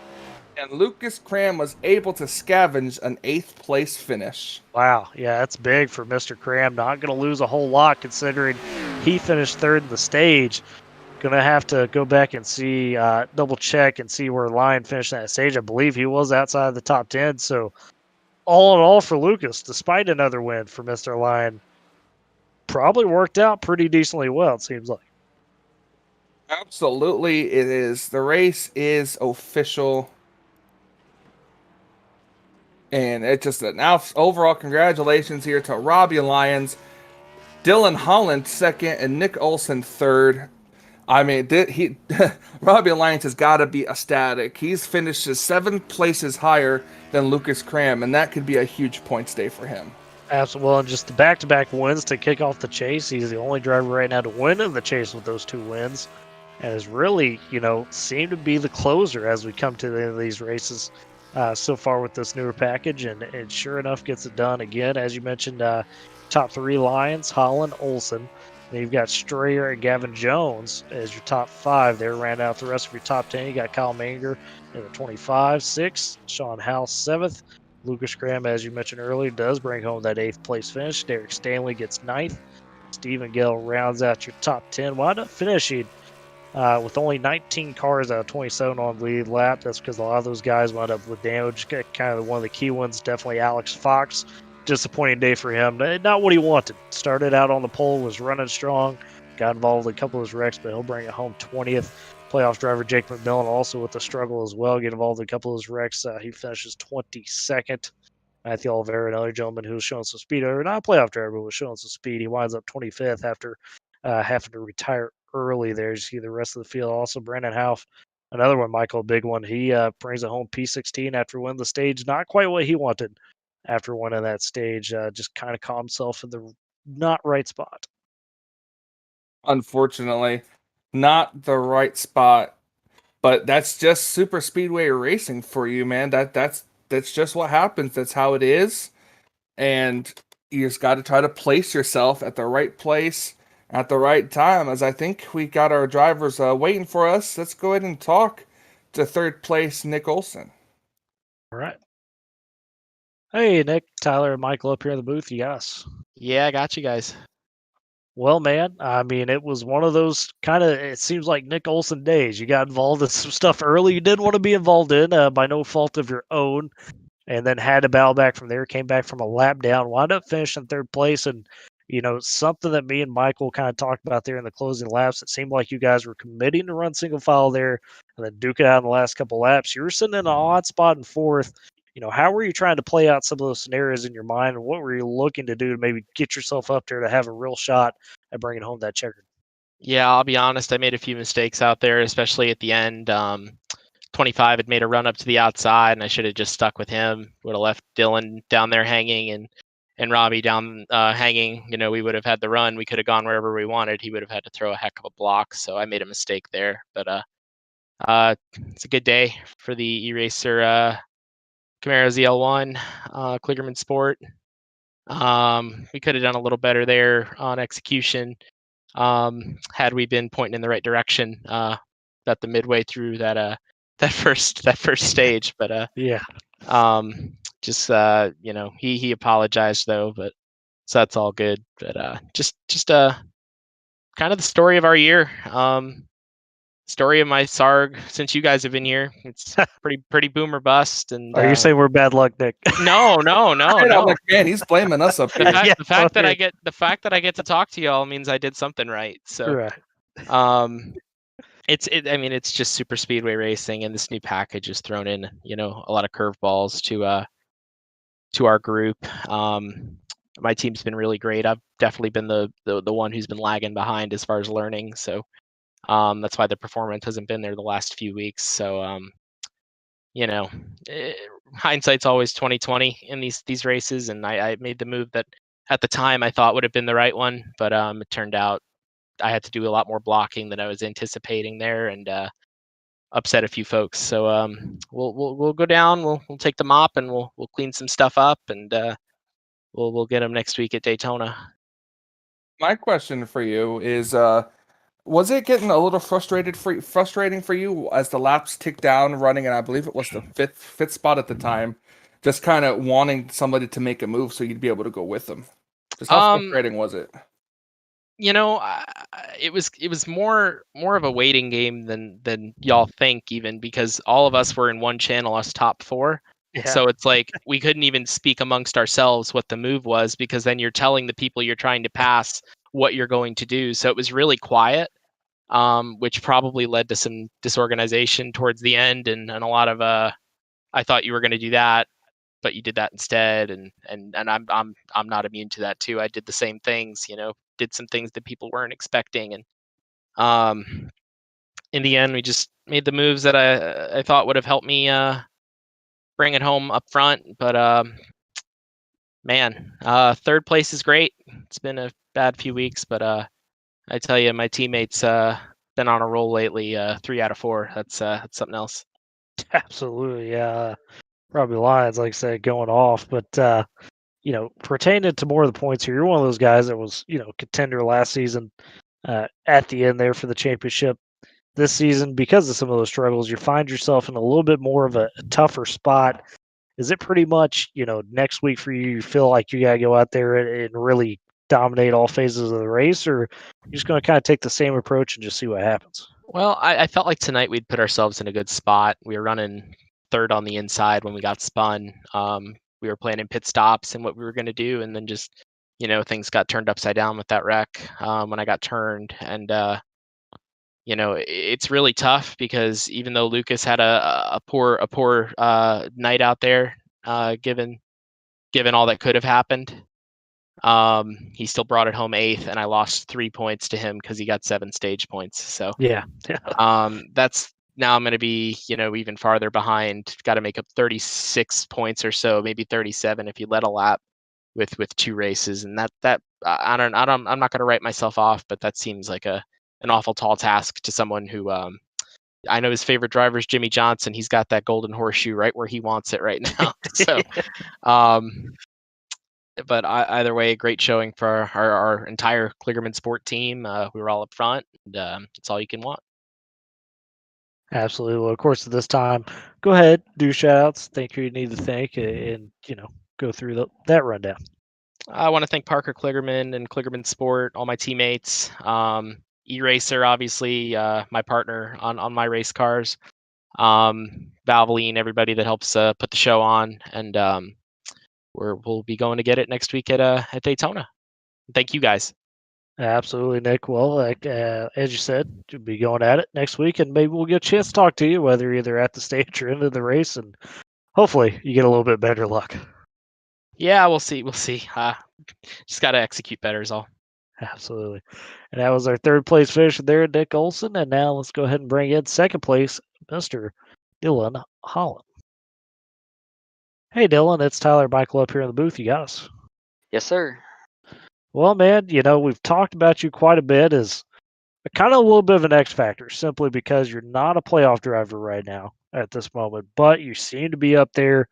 And Lucas Cram was able to scavenge an 8th place finish.
Wow, yeah, that's big for Mr. Cram. Not going to lose a whole lot considering he finished 3rd in the stage. Going to have to go back and see, double check and see where Lyon finished that stage. I believe he was outside of the top 10, so all in all for Lucas, despite another win for Mr. Lyon, probably worked out pretty decently well, it seems like.
Absolutely, it is. The race is official. And it's just now overall congratulations here to Robbie Lyons, Dylan Holland 2nd, and Nick Olson 3rd. I mean, Robbie Lyons has got to be ecstatic. He's finished 7 places higher than Lucas Cram, and that could be a huge points day for him.
Absolutely. Well, and just the back-to-back wins to kick off the chase. He's the only driver right now to win in the chase with those 2 wins, and has really, seemed to be the closer as we come to the end of these races so far with this newer package, and sure enough gets it done again. As you mentioned, top 3 Lyons, Holland, Olson. Then you've got Strayer and Gavin Jones as your top 5. They ran out the rest of your top 10. You got Kyle Manger in the 25, 6th. Sean House, 7th. Lucas Graham, as you mentioned earlier, does bring home that 8th place finish. Derek Stanley gets 9th. Stephen Gill rounds out your top 10. Wound up finishing with only 19 cars out of 27 on the lead lap. That's because a lot of those guys wound up with damage. Kind of one of the key ones, definitely Alex Fox. Disappointing day for him. Not what he wanted. Started out on the pole, was running strong, got involved in a couple of his wrecks, but he'll bring it home 20th. Playoff driver Jake McMillan also with the struggle as well, get involved in a couple of his wrecks. He finishes 22nd. Matthew Oliveira, another gentleman who was showing some speed, or not a playoff driver, but was showing some speed. He winds up 25th after having to retire early there. You see the rest of the field. Also, Brandon Houff, another one, Michael, a big one. He brings it home P16 after winning the stage. Not quite what he wanted after winning that stage. Just kind of caught himself in the not right spot.
Unfortunately, not the right spot. But that's just super speedway racing for you, man. That's just what happens. That's how it is. And you just got to try to place yourself at the right place at the right time. As I think we got our drivers waiting for us. Let's go ahead and talk to 3rd place Nick Olson.
All right. Hey, Nick, Tyler, and Michael up here in the booth. You got us.
Yeah, I got you guys.
Well, man, I mean, it was one of those kind of, it seems like Nick Olson days. You got involved in some stuff early you didn't want to be involved in by no fault of your own, and then had to battle back from there, came back from a lap down, wound up finishing 3rd place. And, something that me and Michael kind of talked about there in the closing laps, it seemed like you guys were committing to run single file there and then duke it out in the last couple laps. You were sitting in an odd spot in 4th. How were you trying to play out some of those scenarios in your mind, and what were you looking to do to maybe get yourself up there to have a real shot at bringing home that checkered?
Yeah, I'll be honest. I made a few mistakes out there, especially at the end. 25 had made a run up to the outside, and I should have just stuck with him. Would have left Dylan down there hanging and Robbie down hanging. We would have had the run. We could have gone wherever we wanted. He would have had to throw a heck of a block. So I made a mistake there. But it's a good day for the E-Racer Camaro ZL1 Kligerman Sport. We could have done a little better there on execution had we been pointing in the right direction about the midway through that first stage. But
Yeah.
he apologized though, but so that's all good. But just kind of the story of our year. Story of my SARG since you guys have been here. It's pretty boomer bust. And
Are you saying we're bad luck, Nick?
No.
I'm like, man, he's blaming us up here.
The fact that I get to talk to y'all means I did something right. So
right.
it's just super speedway racing, and this new package has thrown in a lot of curveballs to our group. My team's been really great. I've definitely been the one who's been lagging behind as far as learning. So that's why the performance hasn't been there the last few weeks. So hindsight's always 20/20 in these races, and I made the move that at the time I thought would have been the right one, but it turned out I had to do a lot more blocking than I was anticipating there, and upset a few folks. So we'll go down, we'll take the mop, and we'll clean some stuff up, and we'll get them next week at Daytona.
My question for you is, was it getting a little frustrating for you as the laps ticked down, running, and I believe it was the fifth spot at the time, just kind of wanting somebody to make a move so you'd be able to go with them? Just how frustrating was it?
It was more of a waiting game than y'all think, even, because all of us were in one channel, us top 4. Yeah. So it's like we couldn't even speak amongst ourselves what the move was, because then you're telling the people you're trying to pass what you're going to do. So it was really quiet, which probably led to some disorganization towards the end, and a lot of I thought you were going to do that, but you did that instead, and I'm not immune to that too. I did the same things, did some things that people weren't expecting, and in the end we just made the moves that I thought would have helped me bring it home up front. But man, 3rd place is great. It's been a bad few weeks, but I tell you, my teammates been on a roll lately. 3 out of 4. That's something else.
Absolutely, yeah. Robbie Lyons, like I said, going off. But pertaining to more of the points here, you're one of those guys that was, contender last season at the end there for the championship. This season, because of some of those struggles, you find yourself in a little bit more of a tougher spot. Is it pretty much, next week for you, you feel like you got to go out there and really dominate all phases of the race, or you're just going to kind of take the same approach and just see what happens?
Well, I felt like tonight we'd put ourselves in a good spot. We were running third on the inside when we got spun. We were planning pit stops and what we were going to do, and then just, things got turned upside down with that wreck when I got turned. And it's really tough because even though Lucas had a poor night out there, given all that could have happened, he still brought it home 8th, and I lost 3 points to him because he got 7 stage points. So
yeah.
that's now I'm going to be even farther behind. Got to make up 36 points or so, maybe 37 if you let a lap with 2 races, and that I'm not going to write myself off, but that seems like an awful tall task to someone who I know his favorite driver is Jimmy Johnson. He's got that golden horseshoe right where he wants it right now. So but either way, great showing for our entire Kligerman Sport team. We were all up front, and it's all you can want.
Absolutely. Well, of course, at this time, go ahead, do shout-outs, thank who you need to thank, and, go through that rundown.
I want to thank Parker Kligerman and Kligerman Sport, all my teammates, E-Racer, obviously, my partner on my race cars, Valvoline, everybody that helps put the show on, and we'll be going to get it next week at Daytona. Thank you, guys.
Absolutely, Nick. Well, as you said, you'll be going at it next week, and maybe we'll get a chance to talk to you, whether either at the stage or into the race, and hopefully you get a little bit better luck.
Yeah, we'll see. Just got to execute better is all.
Absolutely. And that was our third place finisher there, Nick Olson. And now let's go ahead and bring in second place, Mr. Dylan Holland. Hey, Dylan, it's Tyler Michael up here in the booth. You got us.
Yes, sir.
Well, man, we've talked about you quite a bit as kind of a little bit of an X factor, simply because you're not a playoff driver right now at this moment, but you seem to be up there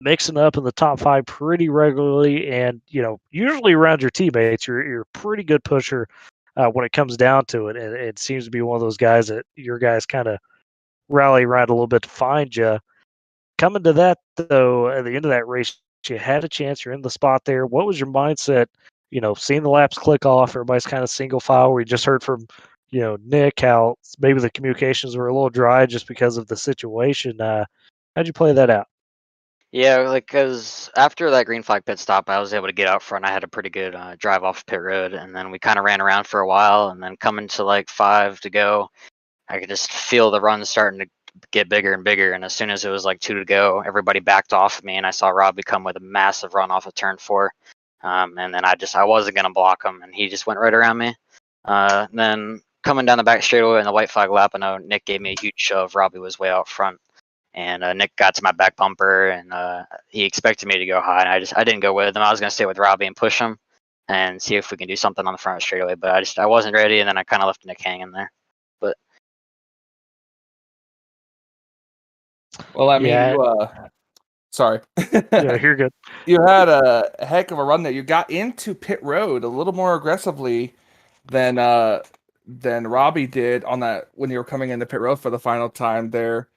mixing up in the top 5 pretty regularly, and usually around your teammates, you're a pretty good pusher when it comes down to it, and it seems to be one of those guys that your guys kind of rally around a little bit to find you. Coming to that though, at the end of that race, you had a chance. You're in the spot there. What was your mindset? Seeing the laps click off, everybody's kind of single file. We just heard from Nick how maybe the communications were a little dry just because of the situation. How'd you play that out?
Yeah, because after that green flag pit stop, I was able to get out front. I had a pretty good drive off pit road, and then we kind of ran around for a while, and then coming to 5 to go, I could just feel the run starting to get bigger and bigger, and as soon as it was 2 to go, everybody backed off of me, and I saw Robbie come with a massive run off of turn 4, and then I wasn't going to block him, and he just went right around me. Then coming down the back straightaway in the white flag lap, I know Nick gave me a huge shove. Robbie was way out front. And Nick got to my back bumper, and he expected me to go high, and I didn't go with him. I was going to stay with Robbie and push him and see if we can do something on the front straightaway, but I wasn't ready, and then I kind of left Nick hanging there. But
Well, I mean,
Yeah.
sorry.
Yeah, you're good.
You had a heck of a run there. You got into pit road a little more aggressively than Robbie did on that when you were coming into pit road for the final time there.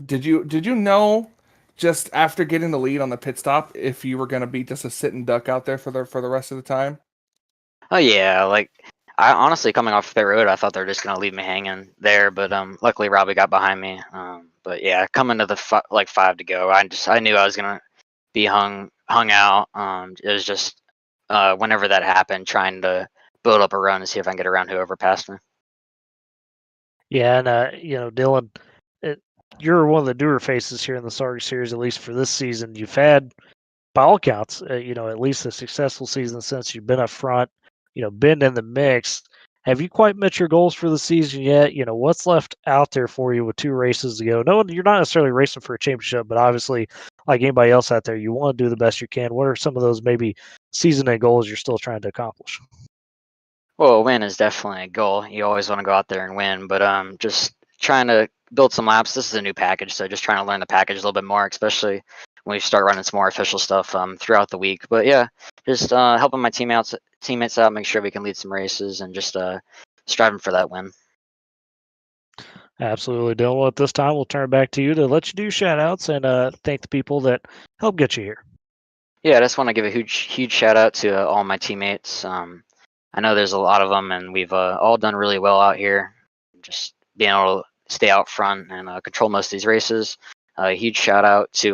Did you know just after getting the lead on the pit stop if you were going to be just a sit and duck out there for the rest of the time?
oh yeah, I honestly coming off pit road, I thought they were just going to leave me hanging there, but luckily Robbie got behind me. But yeah, coming to the 5 to go, I knew I was going to be hung out. It was just whenever that happened, trying to build up a run to see if I can get around whoever passed me.
Yeah, and Dylan, you're one of the newer faces here in the SARG series, at least for this season. You've had, by all counts, at least a successful season since you've been up front, been in the mix. Have you quite met your goals for the season yet? What's left out there for you with 2 races to go? No, you're not necessarily racing for a championship, but obviously, like anybody else out there, you want to do the best you can. What are some of those maybe season-end goals you're still trying to accomplish?
Well, a win is definitely a goal. You always want to go out there and win, but just trying to build some laps. This is a new package, so just trying to learn the package a little bit more, especially when we start running some more official stuff throughout the week. But yeah, just helping my teammates out, make sure we can lead some races, and just striving for that win.
Absolutely, Dylan. Well, at this time, we'll turn it back to you to let you do shout outs and thank the people that helped get you here.
Yeah, I just want to give a huge shout out to all my teammates. I know there's a lot of them, and we've all done really well out here. Just being able to stay out front and control most of these races. A huge shout out to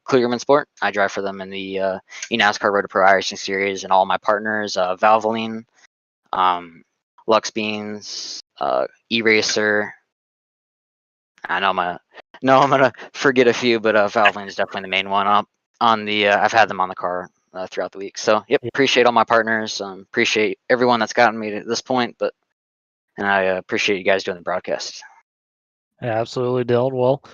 Klugerman Sport. I drive for them in the eNASCAR Road to Pro iRacing Series, and all my partners, Valvoline, Lux Beans, eRacer. I know I'm gonna forget a few, but Valvoline is definitely the main one. Up on the, I've had them on the car throughout the week. So yep, appreciate all my partners. Appreciate everyone that's gotten me to this point, and I appreciate you guys doing the broadcast.
Absolutely, Dylan. Well,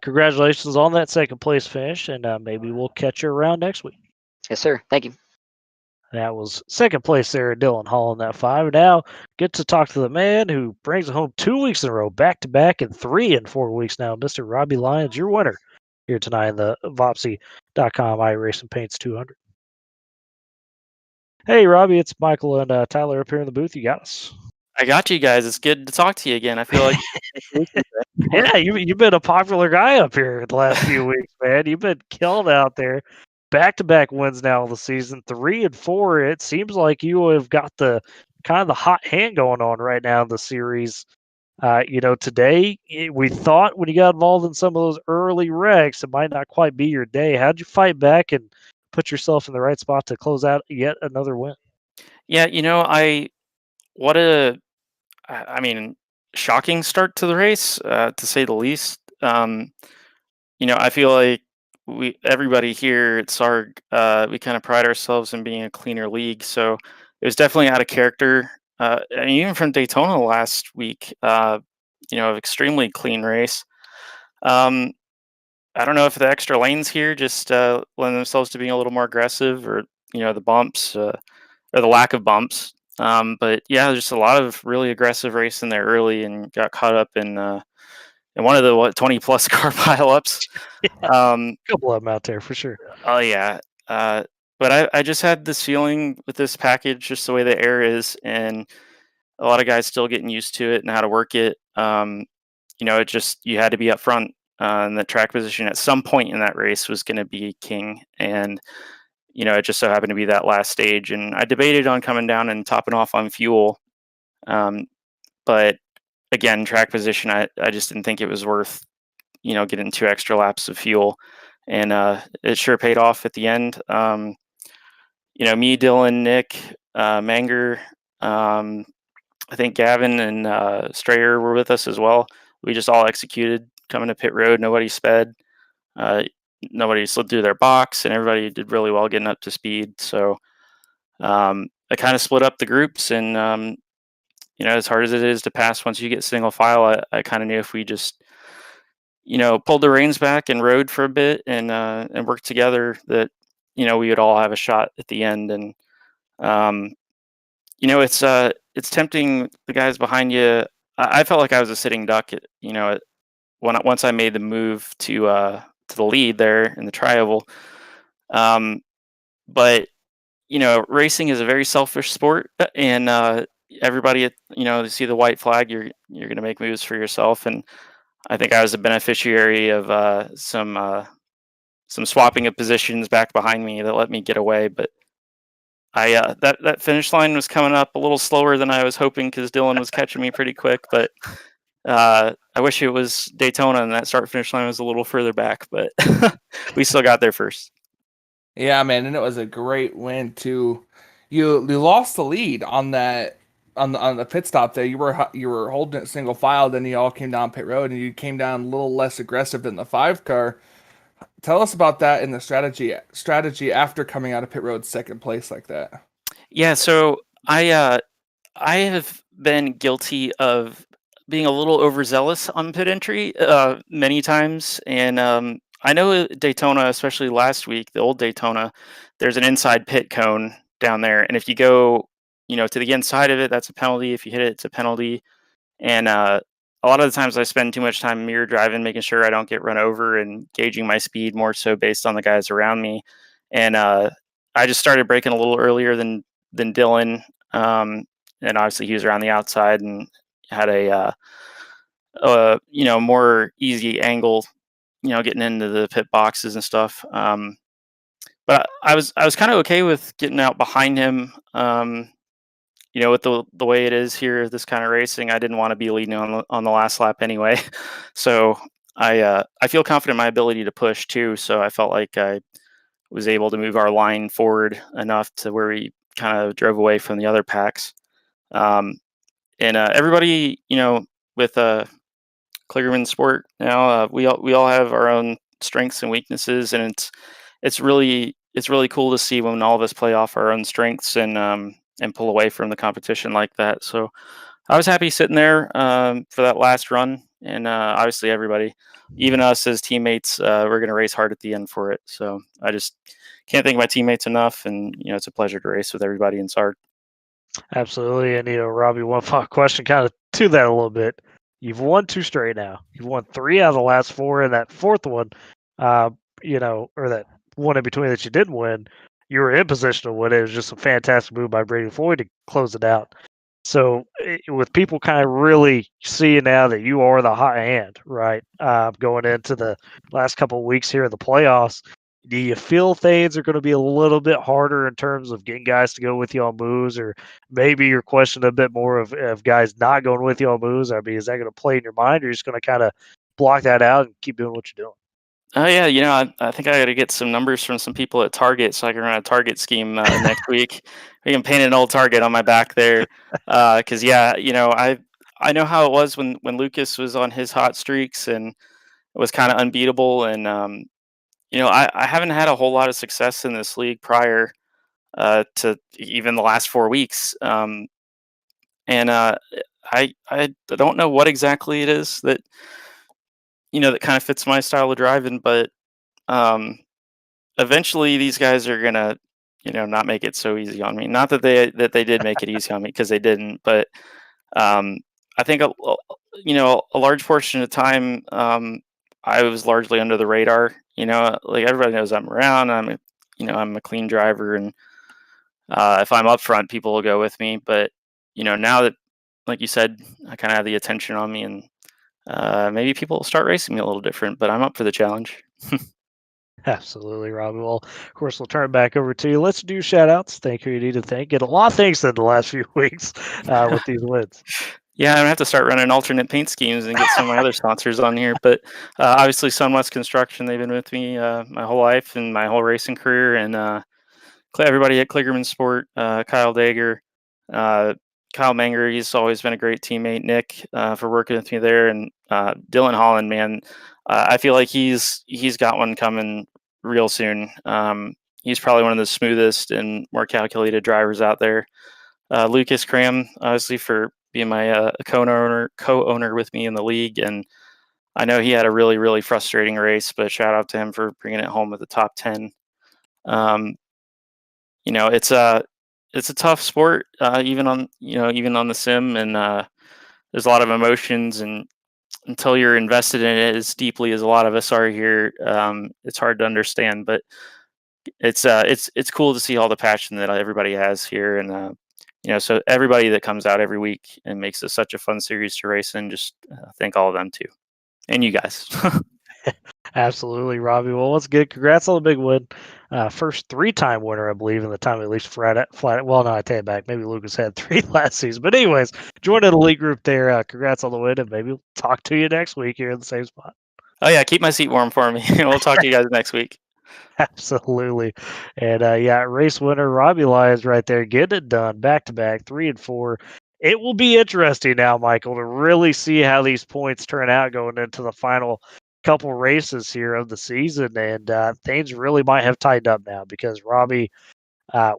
congratulations on that second place finish, and maybe we'll catch you around next week.
Yes, sir. Thank you.
That was second place there, Dylan Holland, that 5. Now get to talk to the man who brings it home 2 weeks in a row, back to back, and 3 in 4 weeks now, Mr. Robbie Lyons, your winner here tonight in the Voppzy.com iRacing Paints 200. Hey, Robbie, it's Michael and Tyler up here in the booth. You got us.
I got you guys. It's good to talk to you again. I feel like
yeah, you've been a popular guy up here the last few weeks, man. You've been killing out there. Back-to-back wins now of the season, 3 and 4. It seems like you have got the kind of the hot hand going on right now in the series. Today we thought when you got involved in some of those early wrecks, it might not quite be your day. How'd you fight back and put yourself in the right spot to close out yet another win?
Yeah, I mean, shocking start to the race, to say the least. I feel like everybody here at SARG, we kind of pride ourselves in being a cleaner league. So it was definitely out of character. And even from Daytona last week, extremely clean race. I don't know if the extra lanes here just lend themselves to being a little more aggressive, or the bumps, or the lack of bumps. But yeah, just a lot of really aggressive racing there early, and got caught up in one of the 20 plus car pileups.
A couple of them out there for sure.
Oh yeah. But I just had this feeling with this package, just the way the air is, and a lot of guys still getting used to it and how to work it. It just, you had to be up front, and the track position at some point in that race was going to be king. And it just so happened to be that last stage. And I debated on coming down and topping off on fuel. But again, track position, I just didn't think it was worth, getting 2 extra laps of fuel. And it sure paid off at the end. Me, Dylan, Nick, Manger, I think Gavin and Strayer were with us as well. We just all executed coming to pit road. Nobody sped. Nobody slid through their box, and everybody did really well getting up to speed. So I kind of split up the groups, and as hard as it is to pass once you get single file, I kind of knew if we just pulled the reins back and rode for a bit and worked together, that we would all have a shot at the end. And it's tempting the guys behind you. I felt like I was a sitting duck once I made the move to the lead there in the tri-oval. But racing is a very selfish sport, and everybody, you see the white flag, you're going to make moves for yourself. And I think I was a beneficiary of some swapping of positions back behind me that let me get away. But that finish line was coming up a little slower than I was hoping, because Dylan was catching me pretty quick. But I wish it was Daytona and that start finish line was a little further back, but we still got there first.
Yeah, man, and it was a great win too. You lost the lead on that on the pit stop there. You were holding it single file, then you all came down pit road, and you came down a little less aggressive than the 5 car. Tell us about that and the strategy after coming out of pit road second place like that.
Yeah, so I have been guilty of being a little overzealous on pit entry many times, and I know at Daytona, especially last week, the old Daytona, there's an inside pit cone down there, and if you go to the inside of it, that's a penalty. If you hit it, it's a penalty. And a a lot of the times I spend too much time mirror driving, making sure I don't get run over and gauging my speed more so based on the guys around me. And I just started braking a little earlier than Dylan. And obviously he was around the outside and had a more easy angle, getting into the pit boxes and stuff. But I was kind of okay with getting out behind him. With the way it is here, this kind of racing, I didn't want to be leading on the last lap anyway. So I feel confident in my ability to push too. So I felt like I was able to move our line forward enough to where we kind of drove away from the other packs. And everybody, with Kligerman Sport now, we all have our own strengths and weaknesses, and it's really cool to see when all of us play off our own strengths and pull away from the competition like that. So I was happy sitting there for that last run, and obviously everybody, even us as teammates, we're going to race hard at the end for it. So I just can't thank my teammates enough, and it's a pleasure to race with everybody in SARG.
Absolutely. And, Robbie, one final question kind of to that a little bit. You've won 2 straight now. You've won 3 out of the last 4, and that fourth one, or that one in between that you didn't win, you were in position to win. It was just a fantastic move by Brady Floyd to close it out. So, with people kind of really seeing now that you are the hot hand, right, going into the last couple of weeks here in the playoffs, do you feel things are going to be a little bit harder in terms of getting guys to go with you on moves, or maybe you're questioning a bit more of guys not going with you on moves? I mean, is that going to play in your mind, or you're just going to kind of block that out and keep doing what you're doing?
Oh yeah, I think I got to get some numbers from some people at Target so I can run a Target scheme next week. We can paint an old Target on my back there, because I know how it was when Lucas was on his hot streaks and was kind of unbeatable, and I haven't had a whole lot of success in this league prior to even the last 4 weeks, and I don't know what exactly it is that that kind of fits my style of driving, but eventually these guys are gonna, not make it so easy on me. Not that they did make it easy on me, because they didn't, but I think a large portion of the time, I was largely under the radar. Like everybody knows I'm around. I'm a clean driver, and if I'm up front, people will go with me. But now that, like you said, I kind of have the attention on me, and maybe people will start racing me a little different. But I'm up for the challenge.
Absolutely, Robbie. Well, of course, we'll turn it back over to you. Let's do shout outs. Thank who you need to thank. Get a lot of thanks in the last few weeks with these wins.
Yeah, I'm gonna have to start running alternate paint schemes and get some of my other sponsors on here. But obviously, Sunwest Construction, they've been with me my whole life and my whole racing career, and everybody at Kligerman Sport, Kyle Dager, Kyle Menger, he's always been a great teammate. Nick, for working with me there, and Dylan Holland, man, I feel like he's got one coming real soon. He's probably one of the smoothest and more calculated drivers out there. Lucas Cram, obviously, for being my co-owner with me in the league, and I know he had a really, really frustrating race, but shout out to him for bringing it home with the top 10. It's a tough sport, even on the sim, and there's a lot of emotions, and until you're invested in it as deeply as a lot of us are here, it's hard to understand. But it's cool to see all the passion that everybody has here, and so everybody that comes out every week and makes it such a fun series to race in, just thank all of them too, and you guys.
Absolutely, Robbie. Well, once again, congrats on the big win. First 3-time winner, I believe, in the time at least flat. Well, no, I take it back. Maybe Lucas had 3 last season. But anyways, joining the league group there. Congrats on the win, and maybe we'll talk to you next week here in the same spot.
Oh yeah, keep my seat warm for me. We'll talk to you guys next week.
Absolutely. And race winner Robbie Lyons right there, getting it done back to back, 3 and 4. It will be interesting now, Michael, to really see how these points turn out going into the final couple races here of the season. And things really might have tightened up now, because Robbie,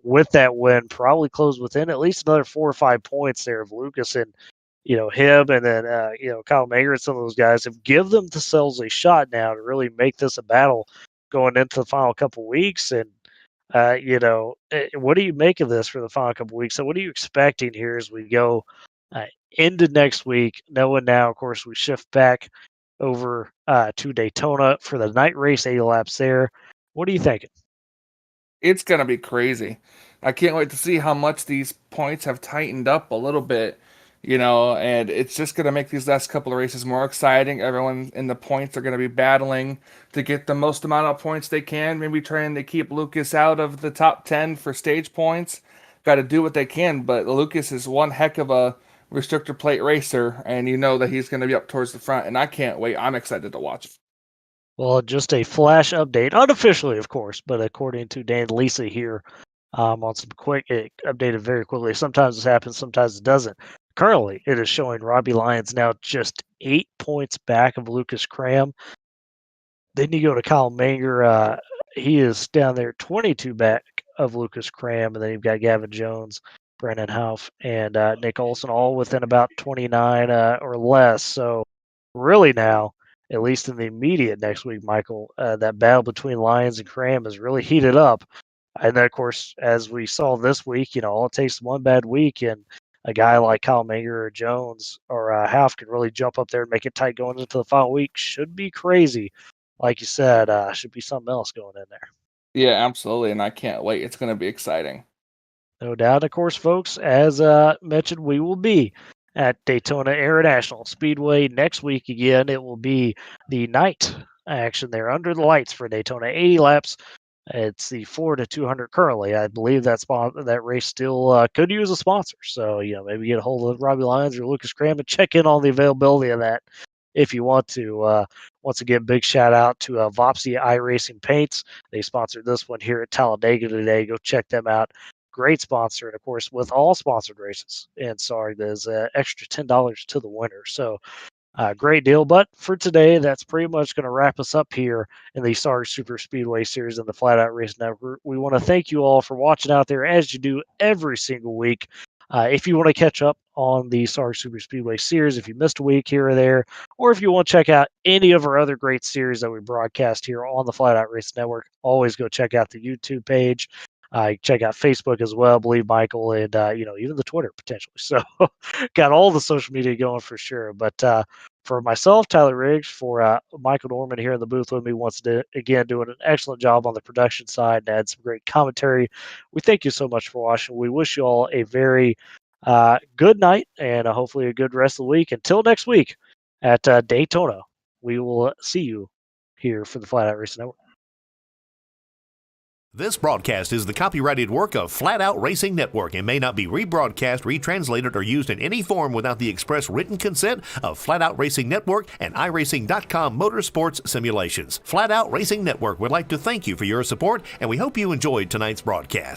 with that win, probably closed within at least another 4 or 5 points there of Lucas and him, and then Kyle Mager and some of those guys have give themselves a shot now to really make this a battle going into the final couple weeks. And what do you make of this for the final couple weeks? So what are you expecting here as we go Ended next week. Knowing now, of course, we shift back over to Daytona for the night race, 80 laps there. What are you thinking?
It's going to be crazy. I can't wait to see how much these points have tightened up a little bit, and it's just going to make these last couple of races more exciting. Everyone in the points are going to be battling to get the most amount of points they can, maybe trying to keep Lucas out of the top 10 for stage points. Got to do what they can, but Lucas is one heck of a restrictor plate racer, and you know that he's going to be up towards the front, and I can't wait. I'm excited to watch.
Well, just a flash update, unofficially, of course, but according to Dan Lisa here, on some quick, it updated very quickly. Sometimes this happens, sometimes it doesn't. Currently, it is showing Robbie Lyons now just 8 points back of Lucas Cram. Then you go to Kyle Manger. He is down there 22 back of Lucas Cram. And then you've got Gavin Jones, Brennan Houff, and Nick Olson all within about 29 or less. So really now, at least in the immediate next week, Michael, that battle between Lyons and Cram is really heated up. And then, of course, as we saw this week, all it takes one bad week, and a guy like Kyle Manger or Jones or Houff can really jump up there and make it tight going into the final week. Should be crazy. Like you said, should be something else going in there.
Yeah, absolutely, and I can't wait. It's going to be exciting.
No doubt. Of course, folks, as mentioned, we will be at Daytona International Speedway next week again. It will be the night action there under the lights for Daytona 80 laps. It's the 4 to 200 currently. I believe that race still could use a sponsor. So, maybe get a hold of Robbie Lyons or Lucas Cram and check in on the availability of that if you want to. Once again, big shout out to Voppzy iRacing Paints. They sponsored this one here at Talladega today. Go check them out. Great sponsor. And, of course, with all sponsored races in SARG, there's extra $10 to the winner. So, great deal. But for today, that's pretty much going to wrap us up here in the SARG Super Speedway series and the Flatout Racing Network. We want to thank you all for watching out there as you do every single week. If you want to catch up on the SARG Super Speedway series, if you missed a week here or there, or if you want to check out any of our other great series that we broadcast here on the Flatout Racing Network, always go check out the YouTube page. Check out Facebook as well, believe Michael, and even the Twitter potentially. So got all the social media going for sure. But for myself, Tyler Riggs, for Michael Norman here in the booth with me once again, doing an excellent job on the production side and had some great commentary. We thank you so much for watching. We wish you all a very good night and hopefully a good rest of the week. Until next week at Daytona, we will see you here for the Flatout Racing Network.
This broadcast is the copyrighted work of Flatout Racing Network and may not be rebroadcast, retranslated, or used in any form without the express written consent of Flatout Racing Network and iRacing.com Motorsports Simulations. Flatout Racing Network would like to thank you for your support, and we hope you enjoyed tonight's broadcast.